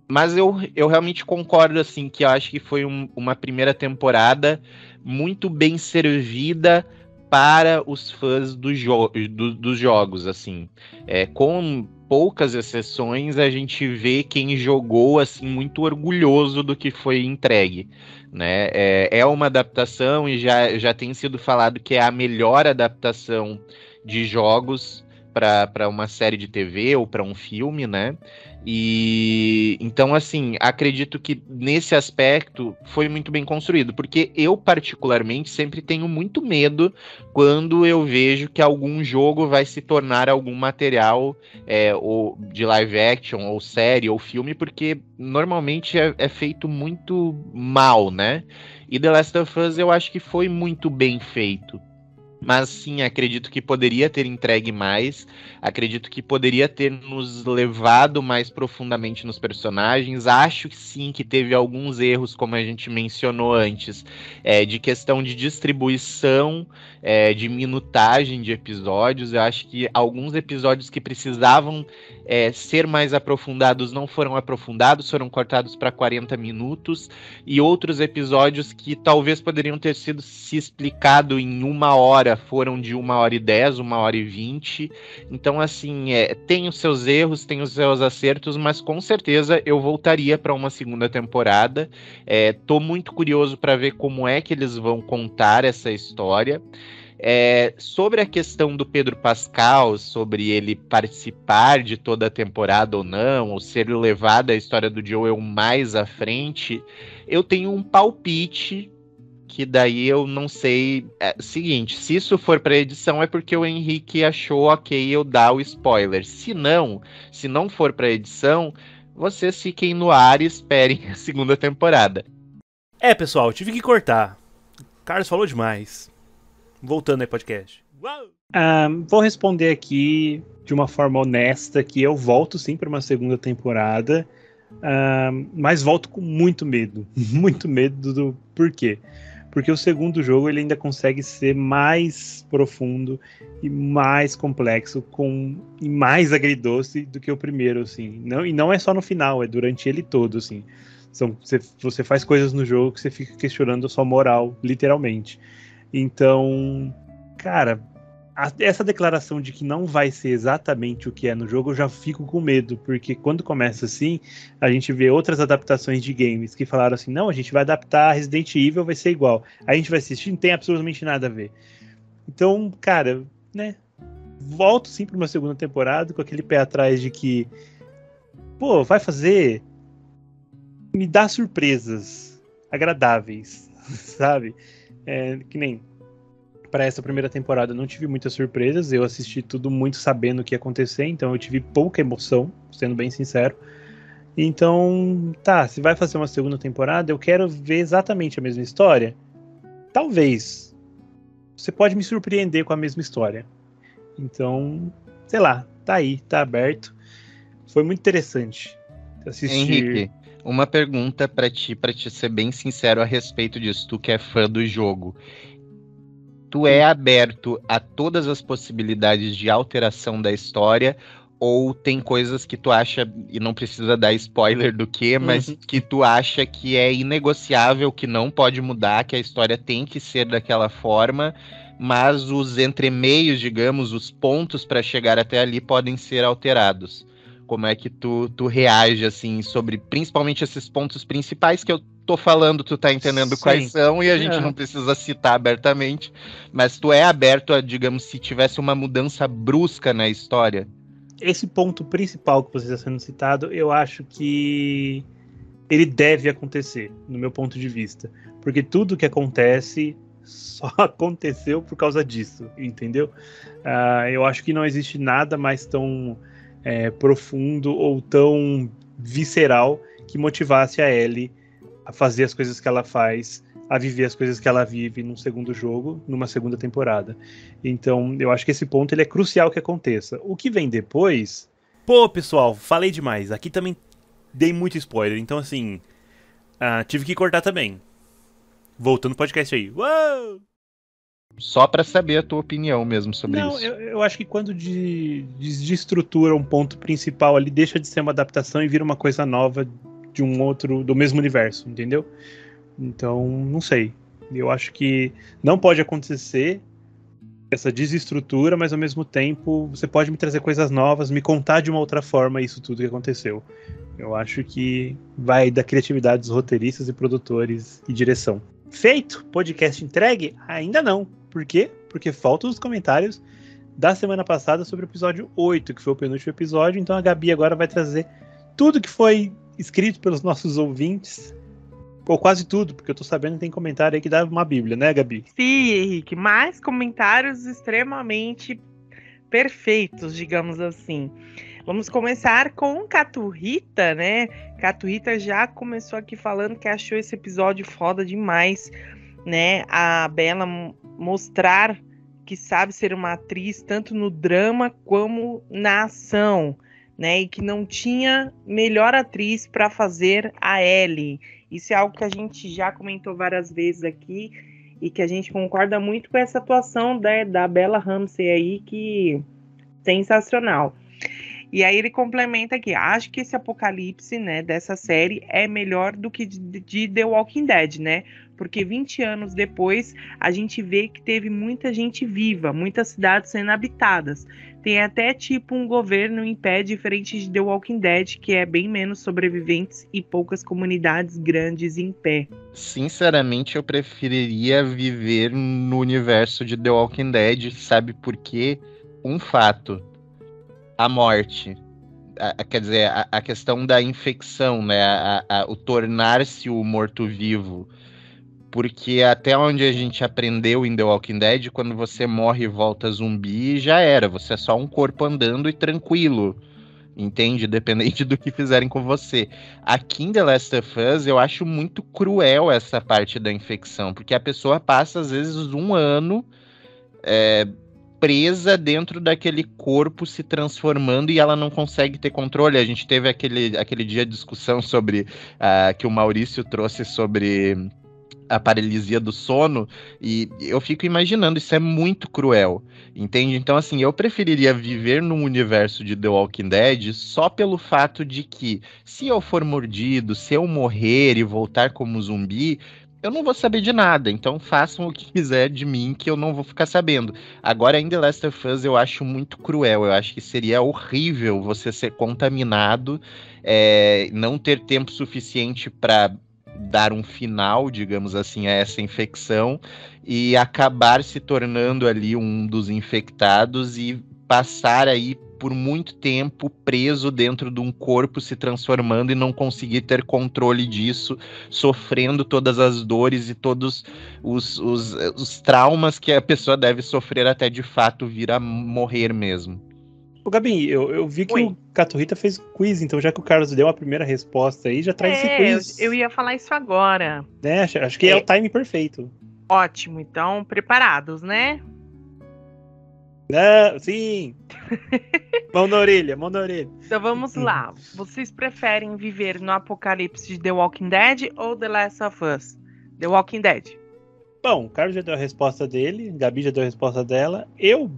Mas eu realmente concordo, assim, que eu acho que foi uma primeira temporada muito bem servida para os fãs dos jogos, assim. Com poucas exceções, a gente vê quem jogou, assim, muito orgulhoso do que foi entregue, né? É uma adaptação e já tem sido falado que é a melhor adaptação de jogos para uma série de TV ou para um filme, né? E então, assim, acredito que nesse aspecto foi muito bem construído, porque eu, particularmente, sempre tenho muito medo quando eu vejo que algum jogo vai se tornar algum material ou de live action, ou série, ou filme, porque normalmente é feito muito mal, né? E The Last of Us eu acho que foi muito bem feito. Mas sim, acredito que poderia ter entregue mais, acredito que poderia ter nos levado mais profundamente nos personagens. Acho que sim que teve alguns erros, como a gente mencionou antes, de questão de distribuição, de minutagem de episódios. Eu acho que alguns episódios que precisavam ser mais aprofundados não foram aprofundados, foram cortados para 40 minutos, e outros episódios que talvez poderiam ter sido se explicado em 1 hora, foram de 1h10, 1h20. Então, assim, tem os seus erros, tem os seus acertos, mas com certeza eu voltaria para uma segunda temporada. Tô muito curioso para ver como é que eles vão contar essa história. Sobre a questão do Pedro Pascal, sobre ele participar de toda a temporada ou não, ou ser levado a história do Joel mais à frente, eu tenho um palpite que daí eu não sei. Seguinte, se isso for para edição é porque o Henrique achou ok eu dar o spoiler. Se não for para edição, vocês fiquem no ar e esperem a segunda temporada. Pessoal, eu tive que cortar. O Carlos falou demais. Voltando aí, podcast. Vou responder aqui de uma forma honesta que eu volto sim para uma segunda temporada, mas volto com muito medo. Muito medo do porquê. Porque o segundo jogo ele ainda consegue ser mais profundo e mais complexo e mais agridoce do que o primeiro, assim. E não é só no final, é durante ele todo, assim. Você faz coisas no jogo que você fica questionando a sua moral, literalmente. Então, cara, essa declaração de que não vai ser exatamente o que é no jogo, eu já fico com medo, porque quando começa assim, a gente vê outras adaptações de games que falaram assim, não, a gente vai adaptar Resident Evil, vai ser igual. Aí a gente vai assistir, não tem absolutamente nada a ver. Então, cara, né? Volto sim pra uma segunda temporada com aquele pé atrás de que, pô, vai fazer, me dá surpresas agradáveis, sabe? Que nem para essa primeira temporada eu não tive muitas surpresas, eu assisti tudo muito sabendo o que ia acontecer, então eu tive pouca emoção, sendo bem sincero. Então, tá, se vai fazer uma segunda temporada, eu quero ver exatamente a mesma história. Talvez. Você pode me surpreender com a mesma história. Então, sei lá, tá aí, tá aberto. Foi muito interessante assistir. Henrique, uma pergunta pra te ser bem sincero a respeito disso, tu que é fã do jogo. Tu é aberto a todas as possibilidades de alteração da história, ou tem coisas que tu acha, e não precisa dar spoiler do que, mas que tu acha que é inegociável, que não pode mudar, que a história tem que ser daquela forma, mas os entremeios, digamos, os pontos para chegar até ali podem ser alterados? Como é que tu reage, assim, sobre principalmente esses pontos principais que eu tô falando, tu tá entendendo quais são, e a gente não precisa citar abertamente, mas tu é aberto a, digamos, se tivesse uma mudança brusca na história? Esse ponto principal que você está sendo citado, eu acho que ele deve acontecer, no meu ponto de vista. Porque tudo que acontece só aconteceu por causa disso, entendeu? Eu acho que não existe nada mais tão profundo ou tão visceral que motivasse a Ellie a fazer as coisas que ela faz, a viver as coisas que ela vive num segundo jogo, numa segunda temporada. Então, eu acho que esse ponto ele é crucial que aconteça. O que vem depois... Pô, pessoal, falei demais. Aqui também dei muito spoiler, então assim... tive que cortar também. Voltando ao podcast aí. Uou! Só pra saber a tua opinião mesmo sobre isso. Não, eu acho que quando desestrutura um ponto principal ali, deixa de ser uma adaptação e vira uma coisa nova de um outro, do mesmo universo, entendeu? Então, não sei. Eu acho que não pode acontecer essa desestrutura, mas ao mesmo tempo você pode me trazer coisas novas, me contar de uma outra forma isso tudo que aconteceu. Eu acho que vai da criatividade dos roteiristas e produtores e direção. Feito? Podcast entregue? Ainda não. Por quê? Porque faltam os comentários da semana passada sobre o episódio 8, que foi o penúltimo episódio. Então a Gabi agora vai trazer tudo que foi escrito pelos nossos ouvintes, ou quase tudo, porque eu tô sabendo que tem comentário aí que dá uma bíblia, né, Gabi? Sim, Henrique, mais comentários extremamente perfeitos, digamos assim. Vamos começar com Caturrita, né? Caturrita já começou aqui falando que achou esse episódio foda demais, né? A Bella mostrar que sabe ser uma atriz tanto no drama como na ação, né? E que não tinha melhor atriz para fazer a Ellie. Isso é algo que a gente já comentou várias vezes aqui e que a gente concorda muito com essa atuação da Bella Ramsey aí, que sensacional. E aí ele complementa aqui, acho que esse apocalipse, né, dessa série é melhor do que de The Walking Dead, né? Porque 20 anos depois a gente vê que teve muita gente viva, muitas cidades sendo habitadas. Tem até tipo um governo em pé diferente de The Walking Dead, que é bem menos sobreviventes e poucas comunidades grandes em pé. Sinceramente, eu preferiria viver no universo de The Walking Dead, sabe por quê? Um fato. A morte, quer dizer, a questão da infecção, né? O tornar-se o morto-vivo. Porque até onde a gente aprendeu em The Walking Dead, quando você morre e volta zumbi, já era. Você é só um corpo andando e tranquilo. Entende? Dependente do que fizerem com você. Aqui em The Last of Us, eu acho muito cruel essa parte da infecção. Porque a pessoa passa, às vezes, um ano... presa dentro daquele corpo se transformando e ela não consegue ter controle. A gente teve aquele dia de discussão sobre que o Maurício trouxe sobre a paralisia do sono, e eu fico imaginando, isso é muito cruel, entende? Então, assim, eu preferiria viver num universo de The Walking Dead só pelo fato de que, se eu for mordido, se eu morrer e voltar como zumbi, eu não vou saber de nada, então façam o que quiser de mim que eu não vou ficar sabendo. Agora, em The Last of Us, eu acho muito cruel, eu acho que seria horrível você ser contaminado, não ter tempo suficiente para dar um final, digamos assim, a essa infecção e acabar se tornando ali um dos infectados e passar aí por muito tempo preso dentro de um corpo, se transformando e não conseguir ter controle disso, sofrendo todas as dores e todos os traumas que a pessoa deve sofrer até de fato vir a morrer mesmo. Ô, Gabi, eu vi que Oi. o Caturrita fez quiz, então já que o Carlos deu a primeira resposta aí, já traz esse quiz. Eu ia falar isso agora. Né? Acho que é o time perfeito. Ótimo, então preparados, né? Sim! Mão na orelha, mão na orelha. Então vamos lá. Vocês preferem viver no apocalipse de The Walking Dead ou The Last of Us? The Walking Dead. Bom, o Carlos já deu a resposta dele, a Gabi já deu a resposta dela. Eu,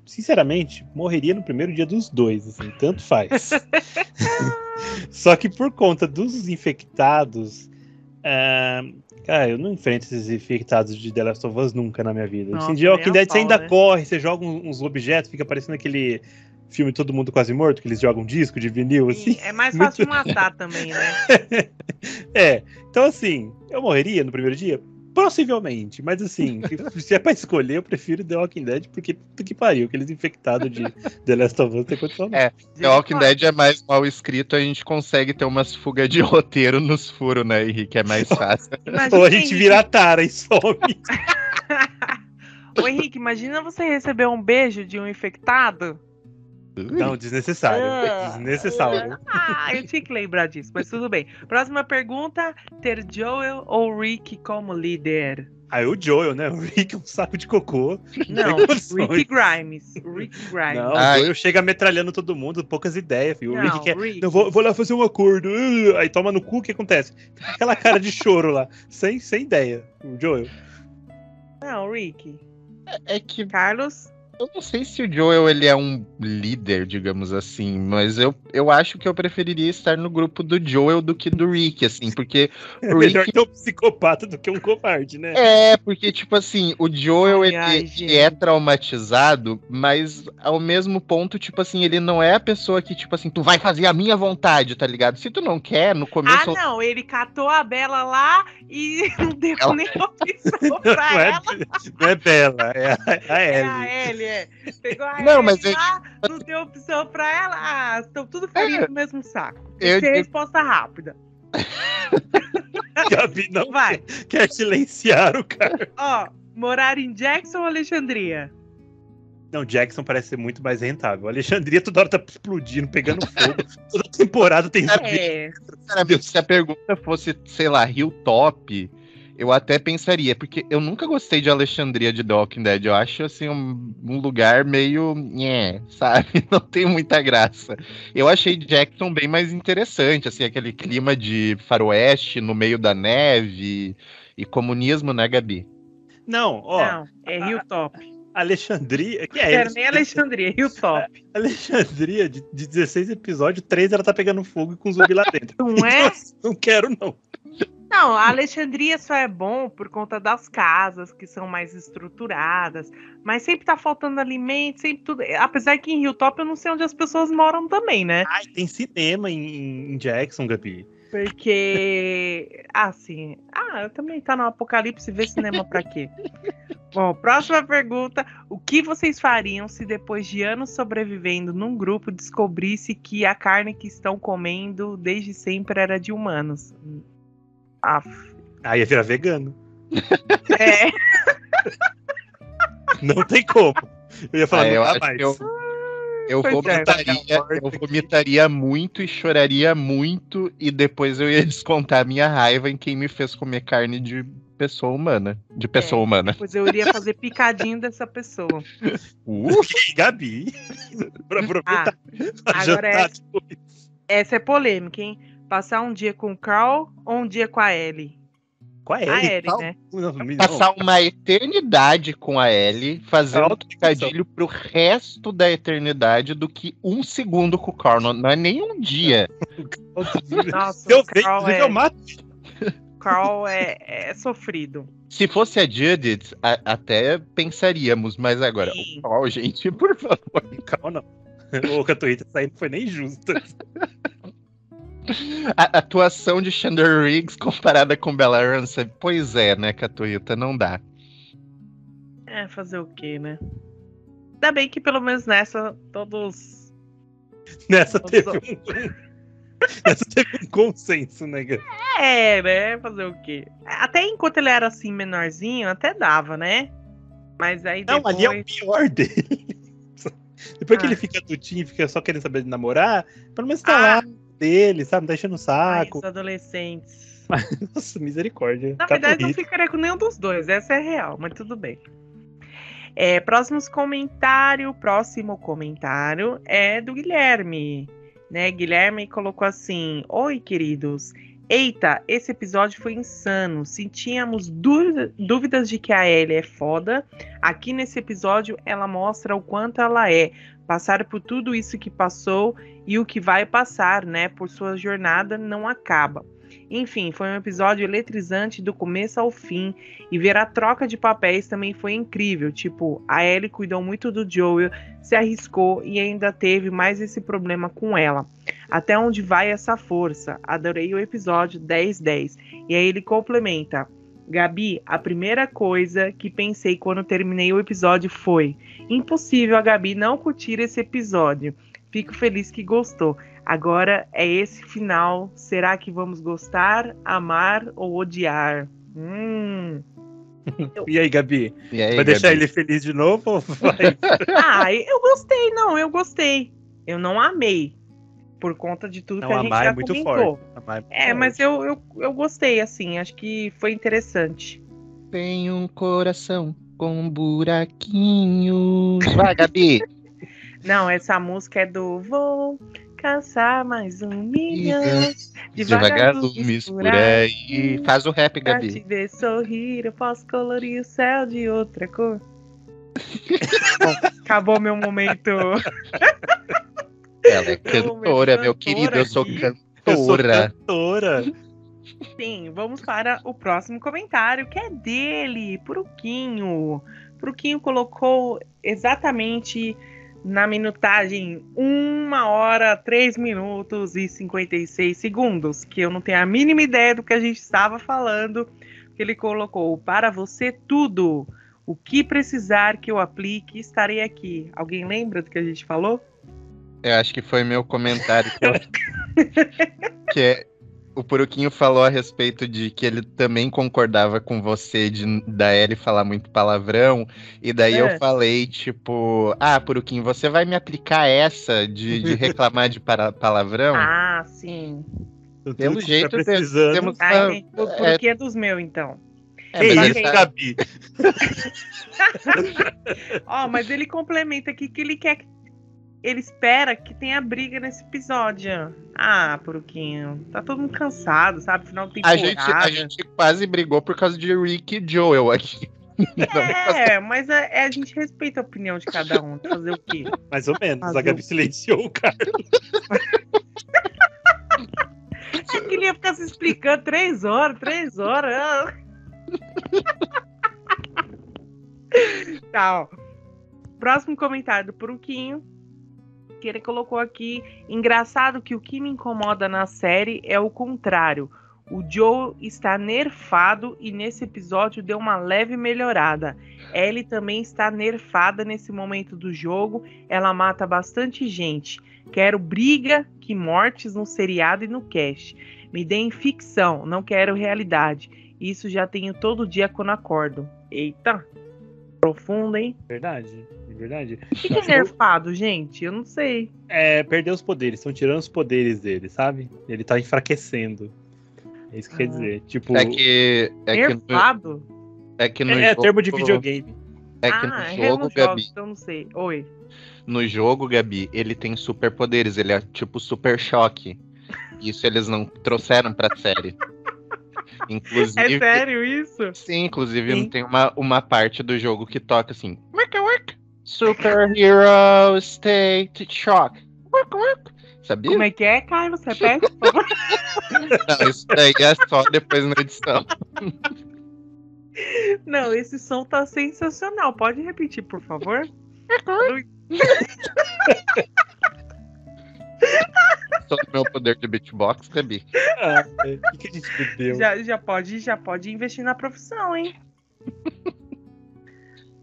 sinceramente, morreria no primeiro dia dos dois, assim, tanto faz. Só que por conta dos infectados, cara, eu não enfrento esses infectados de The Last of Us nunca na minha vida. Nossa, Assim, de Walking nem a Dead você pau, ainda né? corre, você joga uns objetos, fica parecendo aquele filme Todo Mundo Quase Morto, que eles jogam disco de vinil, assim. Sim, é mais fácil de matar também, né? Então assim, eu morreria no primeiro dia? Possivelmente, mas assim, se é pra escolher, eu prefiro The Walking Dead, porque puta que pariu, aqueles infectados de The Last of Us tem condição não. The Walking Dead é mais mal escrito, a gente consegue ter umas fugas de roteiro nos furos, né, Henrique? É mais fácil. Imagina, Ou a gente Henrique. vira a tara e some. Ô Henrique, imagina você receber um beijo de um infectado. Não, desnecessário. Desnecessário. Eu tinha que lembrar disso, mas tudo bem. Próxima pergunta: ter Joel ou Rick como líder? Aí o Joel, né? O Rick é um saco de cocô. Não, Tem condições. Rick Grimes. Rick Grimes. Não, o Ai. Joel chega metralhando todo mundo, poucas ideias, filho. O Não, Rick quer. Rick. Não, vou lá fazer um acordo. Aí toma no cu, o que acontece? Aquela cara de choro lá, sem ideia. O Joel. Não, Rick. É que Carlos? eu não sei se o Joel ele é um líder, digamos assim, mas eu acho que eu preferiria estar no grupo do Joel do que do Rick, assim, porque É o melhor Rick ter um psicopata do que um covarde, né? porque, tipo assim, o Joel, Ai, ele gente. é traumatizado, mas ao mesmo ponto, tipo assim, ele não é a pessoa que, tipo assim, tu vai fazer a minha vontade, tá ligado? Se tu não quer, no Ah, começo... não, ele catou a Bela lá e não deu Ela- nem opção pra Não é, ela. não é Bela, é a É Ellie. a Ellie, é. Pegou a Não, Ellie mas lá, não deu opção pra ela. Ah, estão tudo feridos no mesmo saco. Tem Eu- que ser resposta rápida. Gabi não Vai. quer silenciar o cara. Ó, morar em Jackson ou Alexandria? Não, Jackson parece ser muito mais rentável. Alexandria toda hora tá explodindo, pegando fogo. Toda temporada tem zumbi. É. Sinceramente, se a pergunta fosse, sei lá, Hilltop, eu até pensaria, porque eu nunca gostei de Alexandria de The Walking Dead. Eu acho, assim, um lugar meio... sabe? Não tem muita graça. Eu achei Jackson bem mais interessante, assim, aquele clima de faroeste no meio da neve e comunismo, né, Gabi? Não, ó. Não, é Hilltop. Alexandria. Que é Quero nem Alexandria, Hilltop. Alexandria, de 16 episódios, 3 ela tá pegando fogo e com zumbi lá dentro. Não é? Então, não quero, não. Não, a Alexandria só é bom por conta das casas que são mais estruturadas, mas sempre tá faltando alimento, sempre tudo. Apesar que em Hilltop eu não sei onde as pessoas moram também, né? Ai, tem cinema em Jackson, Gabi. Porque. Assim. Também tá no apocalipse, ver cinema pra quê? Bom, próxima pergunta. O que vocês fariam se depois de anos sobrevivendo num grupo descobrisse que a carne que estão comendo desde sempre era de humanos? Aí ia virar vegano. É. Não tem como. Eu ia falar, eu não dá acho mais. que eu Pois é. vomitaria muito e choraria muito, e depois eu ia descontar minha raiva em quem me fez comer carne de pessoa humana. De pessoa humana. Pois eu iria fazer picadinho dessa pessoa. Ok, Gabi. Pra aproveitar. pra agora jantar depois. Essa é polêmica, hein? Passar um dia com o Carl ou um dia com a Ellie? Qual é A ele? Ellie, né? Não. Passar uma eternidade com a Ellie, fazendo Autodescrição. trocadilho pro resto da eternidade do que um segundo com o Carl. Não é nem um dia. Nossa, Se eu o Carl, ver, eu mato. Carl é sofrido. Se fosse a Judith, até pensaríamos, mas agora, Sim. o Carl, gente, por favor. Calma, não. O Catuíta, isso aí não foi nem justo. A atuação de Chandler Riggs comparada com Bella Ramsey, pois é, né, Catuíta? Não dá. Fazer o quê, né? Ainda bem que pelo menos nessa todos... Nessa teve um consenso, né, Gabi? Né? Fazer o quê? Até enquanto ele era assim, menorzinho, até dava, né? Mas aí Não, depois... ali é o pior dele. Depois que ele fica adultinho e fica só querendo saber de namorar, pelo menos tá lá dele, sabe? Não tá enchendo o saco. Os adolescentes. Nossa, misericórdia. Na verdade, não ficaria com nenhum dos dois, essa é real, mas tudo bem. Próximo comentário é do Guilherme, né? Guilherme colocou assim: Oi, queridos. Eita, esse episódio foi insano. Tínhamos dúvidas de que a Ellie é foda. Aqui nesse episódio ela mostra o quanto ela é. Passar por tudo isso que passou e o que vai passar, né? Por sua jornada não acaba. Enfim, foi um episódio eletrizante do começo ao fim, e ver a troca de papéis também foi incrível. Tipo, a Ellie cuidou muito do Joel, se arriscou e ainda teve mais esse problema com ela. Até onde vai essa força? Adorei o episódio 10/10. E aí ele complementa: Gabi, a primeira coisa que pensei quando terminei o episódio foi: impossível a Gabi não curtir esse episódio. Fico feliz que gostou. Agora é esse final. Será que vamos gostar, amar ou odiar? E aí, Gabi? E aí, vai deixar Gabi? ele feliz de novo ou vai? Eu gostei. Não, eu gostei. Eu não amei. Por conta de tudo que a gente amar já é muito comentou. forte. Amar é muito Mas forte. eu gostei, assim. Acho que foi interessante. Tem um coração com buraquinhos. Vai, Gabi! Não, essa música é do Vou caçar mais 1 milhão. Devagar, lumes por aí. Faz o rap, Pra Gabi. te ver sorrir, eu posso colorir o céu de outra cor. Bom, acabou meu momento. Ela é cantora, meu querido. Eu sou aqui. cantora. Sim, vamos para o próximo comentário, que é dele, Puruquinho. Puruquinho colocou exatamente na minutagem 1h, 3 minutos e 56 segundos, que eu não tenho a mínima ideia do que a gente estava falando, que ele colocou: para você tudo, o que precisar que eu aplique, estarei aqui. Alguém lembra do que a gente falou? Eu acho que foi meu comentário o Puruquinho falou a respeito de que ele também concordava com você da Ellie falar muito palavrão, e daí eu falei, tipo, Puruquinho, você vai me aplicar essa de reclamar de palavrão? Sim. Pelo jeito, precisando. temos O Puruquinho é dos meus, então. Isso, Gabi? Mas ele complementa aqui que ele quer... Ele espera que tenha briga nesse episódio. Puruquinho, tá todo mundo cansado, sabe? Final de temporada. A gente quase brigou por causa de Rick e Joel aqui. Mas a gente respeita a opinião de cada um. Fazer o quê? Mais ou menos. A Gabi silenciou o cara. É que ele ia ficar se explicando 3 horas. Tá, ó. Próximo comentário do Puruquinho, que ele colocou aqui: engraçado que o que me incomoda na série é o contrário. O Joe está nerfado e nesse episódio deu uma leve melhorada. Ellie também está nerfada nesse momento do jogo. Ela mata bastante gente. Quero briga que mortes no seriado e no cast. Me deem ficção, não quero realidade. Isso já tenho todo dia quando acordo. Eita, profundo, hein? Verdade. O que é nerfado, gente? Eu não sei. Perdeu os poderes. Estão tirando os poderes dele, sabe? Ele tá enfraquecendo. É isso que quer dizer. Tipo. Nerfado? É termo de videogame. É que no jogo, Gabi. Então não sei. Oi. No jogo, Gabi, ele tem superpoderes. Ele é tipo super choque. Isso eles não trouxeram pra série. Inclusive, é sério isso? Sim, inclusive tem uma parte do jogo que toca assim: Superhero State Shock. Sabia? Como é que é, Caio? Você repete, por favor? Não, isso daí é só depois na edição. Não, esse som tá sensacional. Pode repetir, por favor? gostou do meu poder de beatbox, Gabi? O que a gente bebeu? Já pode investir na profissão, hein?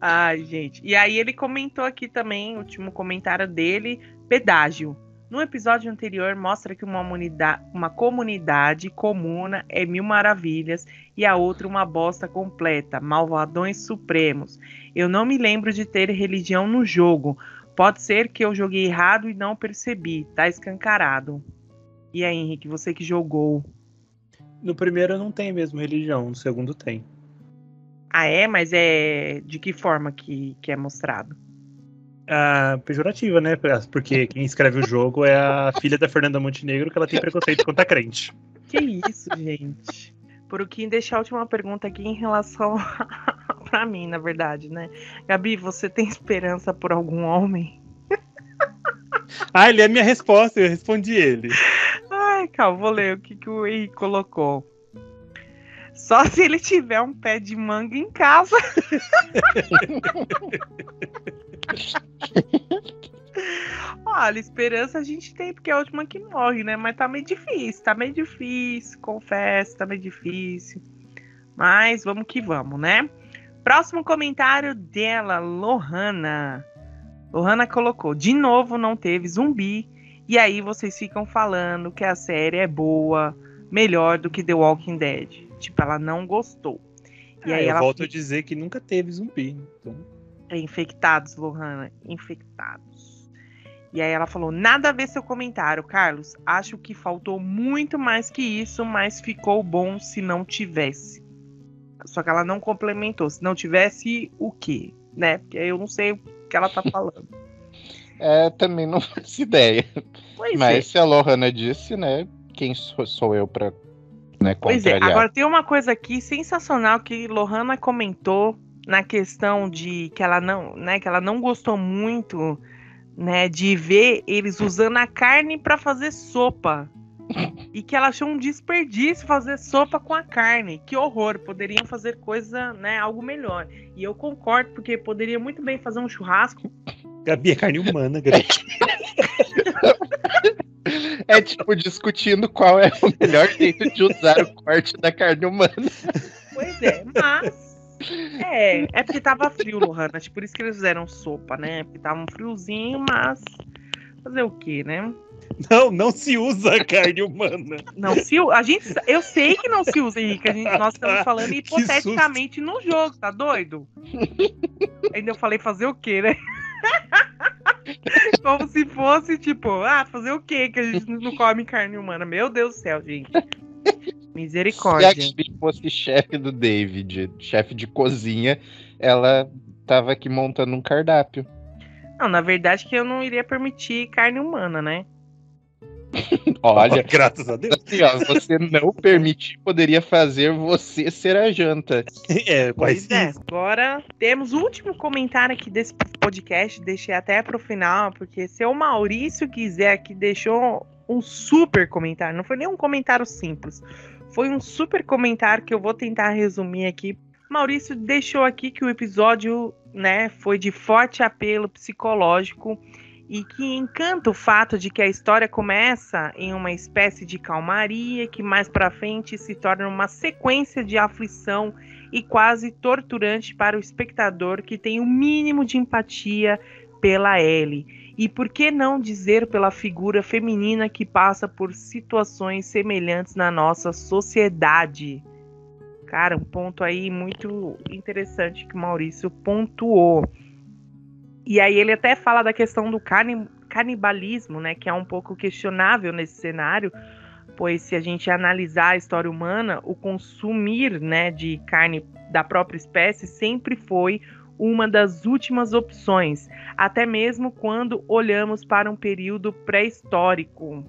Ai, gente. E aí ele comentou aqui também, o último comentário dele, pedágio. No episódio anterior mostra que uma comunidade comuna é mil maravilhas e a outra uma bosta completa, malvadões supremos. Eu não me lembro de ter religião no jogo. Pode ser que eu joguei errado e não percebi. Tá escancarado. E aí, Henrique, você que jogou? No primeiro não tem mesmo religião, no segundo tem. Ah, é? Mas é de que forma que é mostrado? Pejorativa, né? Porque quem escreve o jogo é a filha da Fernanda Montenegro, que ela tem preconceito contra crente. Que isso, gente. Por que deixar a última pergunta aqui em relação pra mim, na verdade, né? Gabi, você tem esperança por algum homem? Ele é a minha resposta, eu respondi ele. Ai, calma, vou ler o que o Henrique colocou. Só se ele tiver um pé de manga em casa. Olha, esperança a gente tem, porque é a última que morre, né? Mas tá meio difícil, confesso, tá meio difícil. Mas vamos que vamos, né? Próximo comentário dela, Lohana. Lohana colocou, de novo não teve zumbi, e aí vocês ficam falando que a série é boa, melhor do que The Walking Dead. Tipo, ela não gostou. E aí ela volto a dizer que nunca teve zumbi. Então... Infectados, Lohana, infectados. E aí ela falou, nada a ver seu comentário, Carlos. Acho que faltou muito mais que isso, mas ficou bom se não tivesse. Só que ela não complementou. Se não tivesse, o quê? Né? Porque eu não sei o que ela tá falando. Também não faço ideia. Mas se a Lohana disse, né? Quem sou eu pra, né, contrariar? Pois é, agora tem uma coisa aqui sensacional que Lohana comentou na questão de que ela não gostou muito, né, de ver eles usando a carne para fazer sopa. E que ela achou um desperdício fazer sopa com a carne. Que horror, poderiam fazer coisa, né, algo melhor. E eu concordo, porque poderia muito bem fazer um churrasco. Gabi, é carne humana, Gabi. É tipo discutindo qual é o melhor jeito de usar o corte da carne humana. Pois é, mas... É porque tava frio, Lohana. Por isso que eles fizeram sopa, né? Porque tava um friozinho, mas... Fazer o quê, né? Não se usa carne humana. Não se usa. Eu sei que não se usa, Henrique. Nós estamos falando hipoteticamente no jogo, tá doido? Ainda eu falei fazer o quê, né? Como se fosse, tipo, fazer o quê? Que a gente não come carne humana. Meu Deus do céu, gente. Misericórdia. Se a Gabi fosse chefe do David, chefe de cozinha, ela tava aqui montando um cardápio. Não, na verdade que eu não iria permitir carne humana, né? Olha, graças a Deus. Assim, você não permitir poderia fazer você ser a janta. Pois é. Agora temos o último comentário aqui desse podcast. Deixei até pro final, porque se o Maurício quiser aqui, deixou um super comentário. Não foi nem um comentário simples. Foi um super comentário que eu vou tentar resumir aqui. Maurício deixou aqui que o episódio, né, foi de forte apelo psicológico e que encanta o fato de que a história começa em uma espécie de calmaria que mais pra frente se torna uma sequência de aflição e quase torturante para o espectador que tem o mínimo de empatia pela Ellie. E por que não dizer pela figura feminina que passa por situações semelhantes na nossa sociedade? Cara, um ponto aí muito interessante que o Maurício pontuou. E aí ele até fala da questão do canibalismo, né, que é um pouco questionável nesse cenário, pois se a gente analisar a história humana, o consumir, né, de carne da própria espécie sempre foi uma das últimas opções, até mesmo quando olhamos para um período pré-histórico.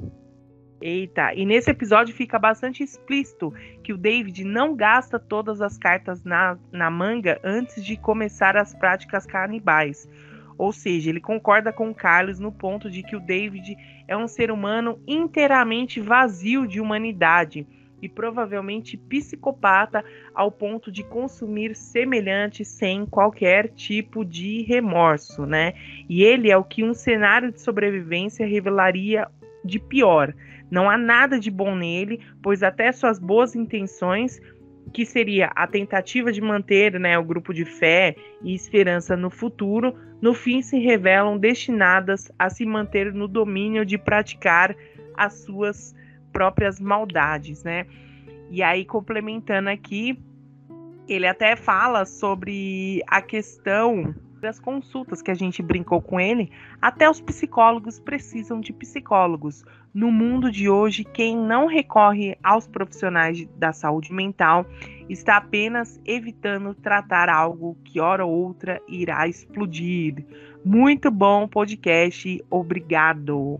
Eita, e nesse episódio fica bastante explícito que o David não gasta todas as cartas na manga antes de começar as práticas canibais. Ou seja, ele concorda com o Carlos no ponto de que o David é um ser humano inteiramente vazio de humanidade e provavelmente psicopata ao ponto de consumir semelhante sem qualquer tipo de remorso, né? E ele é o que um cenário de sobrevivência revelaria de pior. Não há nada de bom nele, pois até suas boas intenções, que seria a tentativa de manter, né, o grupo de fé e esperança no futuro, no fim se revelam destinadas a se manter no domínio de praticar as suas próprias maldades, né? E aí, complementando aqui, ele até fala sobre a questão das consultas, que a gente brincou com ele. Até os psicólogos precisam de psicólogos. No mundo de hoje, quem não recorre aos profissionais da saúde mental está apenas evitando tratar algo que hora ou outra irá explodir. Muito bom podcast, obrigado.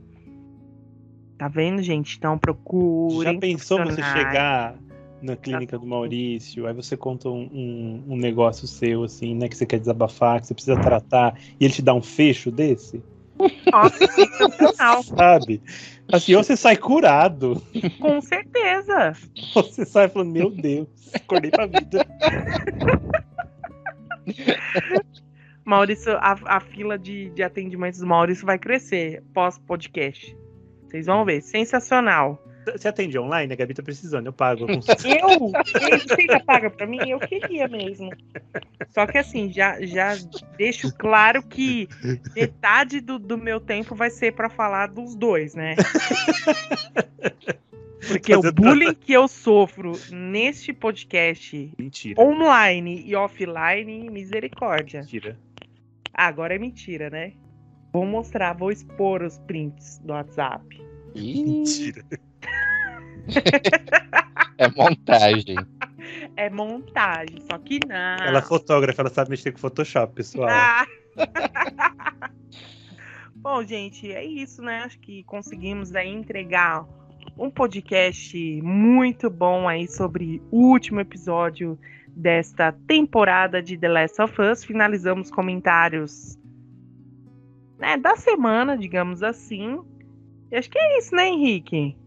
Tá vendo, gente? Então procurem. Já pensou você chegar na clínica do Maurício, aí você conta um negócio seu, assim, né, que você quer desabafar, que você precisa tratar, e ele te dá um fecho desse? Nossa, sensacional. Sabe? Assim, ou você sai curado. Com certeza. Ou você sai falando, meu Deus, acordei pra vida. Maurício, a fila de atendimentos do Maurício vai crescer pós-podcast. Vocês vão ver, sensacional. Você atende online? A Gabi tá precisando, eu pago. Você ainda paga pra mim? Eu queria mesmo. Só que assim, já deixo claro que metade do meu tempo vai ser pra falar dos dois, né? Porque o bullying que eu sofro neste podcast, mentira, online e offline, misericórdia. Mentira. Agora é mentira, né? Vou mostrar, vou expor os prints do WhatsApp. Mentira. É montagem. É montagem, só que não. Ela é fotógrafa, ela sabe mexer com Photoshop, pessoal. Bom, gente, é isso, né? Acho que conseguimos aí entregar um podcast muito bom aí sobre o último episódio desta temporada de The Last of Us. Finalizamos comentários, né, da semana, digamos assim. E acho que é isso, né, Henrique?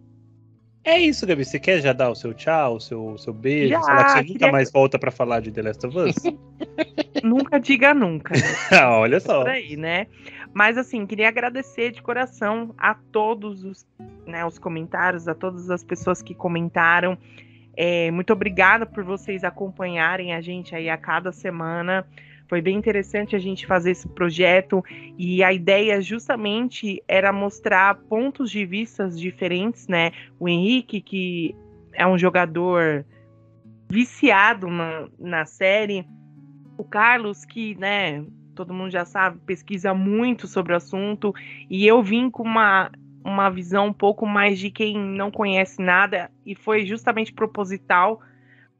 É isso, Gabi. Você quer já dar o seu tchau, o seu beijo? Já, Falar que você nunca mais volta pra falar de The Last of Us? Nunca diga nunca. Olha só. Por aí, né? Mas assim, queria agradecer de coração a todos os comentários, a todas as pessoas que comentaram. Muito obrigada por vocês acompanharem a gente aí a cada semana. Foi bem interessante a gente fazer esse projeto e a ideia justamente era mostrar pontos de vista diferentes, né? O Henrique, que é um jogador viciado na série, o Carlos, que, né, todo mundo já sabe, pesquisa muito sobre o assunto, e eu vim com uma visão um pouco mais de quem não conhece nada, e foi justamente proposital,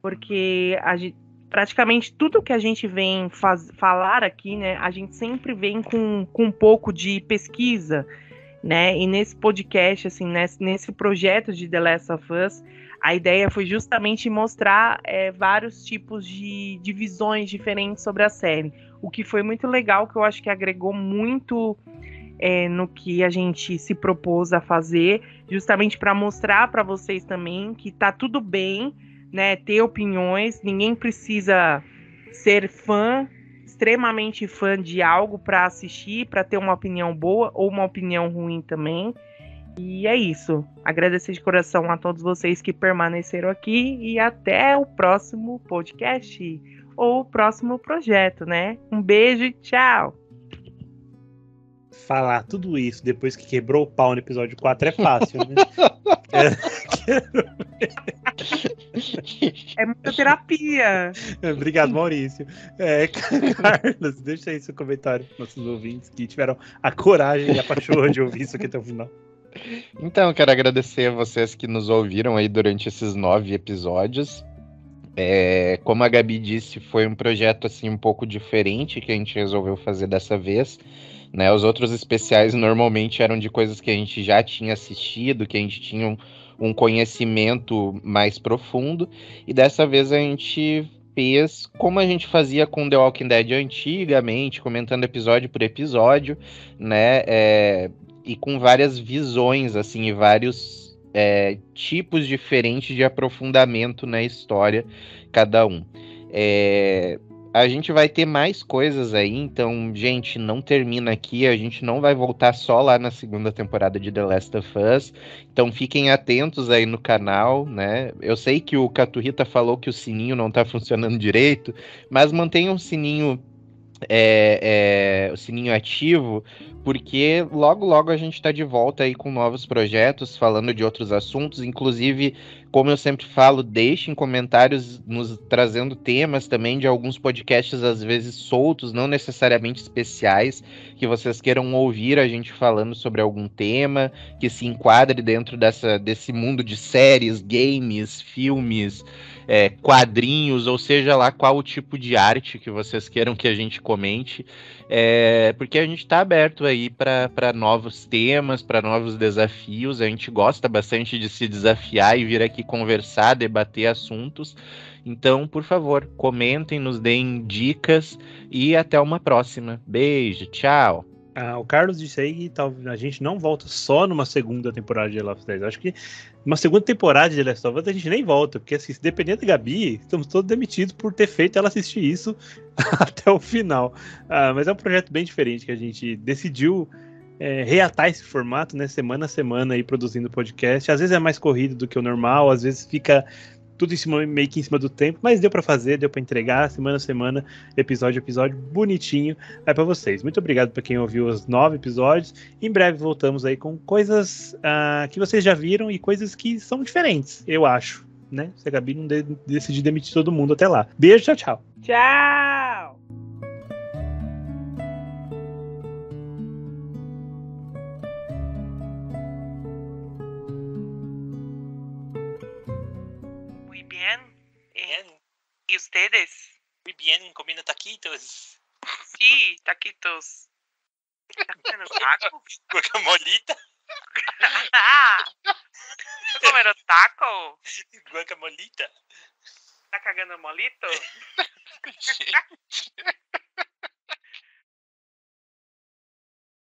porque praticamente tudo que a gente vem falar aqui, né, a gente sempre vem com um pouco de pesquisa, né, e nesse podcast, assim, nesse projeto de The Last of Us, a ideia foi justamente mostrar vários tipos de visões diferentes sobre a série, o que foi muito legal, que eu acho que agregou muito no que a gente se propôs a fazer, justamente para mostrar para vocês também que tá tudo bem, né, ter opiniões, ninguém precisa ser extremamente fã de algo para assistir, para ter uma opinião boa ou uma opinião ruim também. E é isso. Agradecer de coração a todos vocês que permaneceram aqui e até o próximo podcast ou o próximo projeto, né? Um beijo e tchau! Falar tudo isso depois que quebrou o pau no episódio 4 é fácil, né? É muita terapia. Obrigado, Maurício. Carlos, deixa aí seu comentário para nossos ouvintes que tiveram a coragem e a pachorra de ouvir isso aqui até o final. Então, quero agradecer a vocês que nos ouviram aí durante esses 9 episódios. Como a Gabi disse, foi um projeto assim um pouco diferente que a gente resolveu fazer dessa vez, né? Os outros especiais normalmente eram de coisas que a gente já tinha assistido, que a gente tinha um conhecimento mais profundo, e dessa vez a gente fez como a gente fazia com The Walking Dead antigamente, comentando episódio por episódio, né? E com várias visões, assim, e vários tipos diferentes de aprofundamento na história, cada um. A gente vai ter mais coisas aí, então, gente, não termina aqui. A gente não vai voltar só lá na segunda temporada de The Last of Us. Então, fiquem atentos aí no canal, né? Eu sei que o Caturrita falou que o sininho não tá funcionando direito, mas mantenham o sininho ativo, porque logo logo a gente está de volta aí com novos projetos, falando de outros assuntos, inclusive, como eu sempre falo, deixem comentários nos trazendo temas também de alguns podcasts às vezes soltos, não necessariamente especiais, que vocês queiram ouvir a gente falando sobre algum tema que se enquadre dentro desse mundo de séries, games, filmes, quadrinhos, ou seja lá qual o tipo de arte que vocês queiram que a gente comente, porque a gente está aberto aí para novos temas, para novos desafios. A gente gosta bastante de se desafiar e vir aqui conversar, debater assuntos. Então, por favor, comentem, nos deem dicas e até uma próxima. Beijo, tchau! O Carlos disse aí que a gente não volta só numa segunda temporada de The Last of Us. Eu acho que numa segunda temporada de The Last of Us a gente nem volta, porque assim, se depender da Gabi, estamos todos demitidos por ter feito ela assistir isso até o final. Mas é um projeto bem diferente que a gente decidiu reatar esse formato, né, semana a semana aí produzindo podcast. Às vezes é mais corrido do que o normal, às vezes fica tudo meio que em cima do tempo, mas deu pra fazer, deu pra entregar semana a semana, episódio a episódio, bonitinho, aí pra vocês. Muito obrigado pra quem ouviu os 9 episódios. Em breve voltamos aí com coisas que vocês já viram e coisas que são diferentes, eu acho, né? Se a Gabi não decidir demitir todo mundo até lá. Beijo, tchau, tchau. Tchau! Muy bien. ¿Y ustedes? Muy bien, comiendo taquitos. Sí, taquitos. ¿Estás comiendo taco? Guacamolita. ¿Estás comiendo taco? Guacamolita. ¿Estás cagando molito?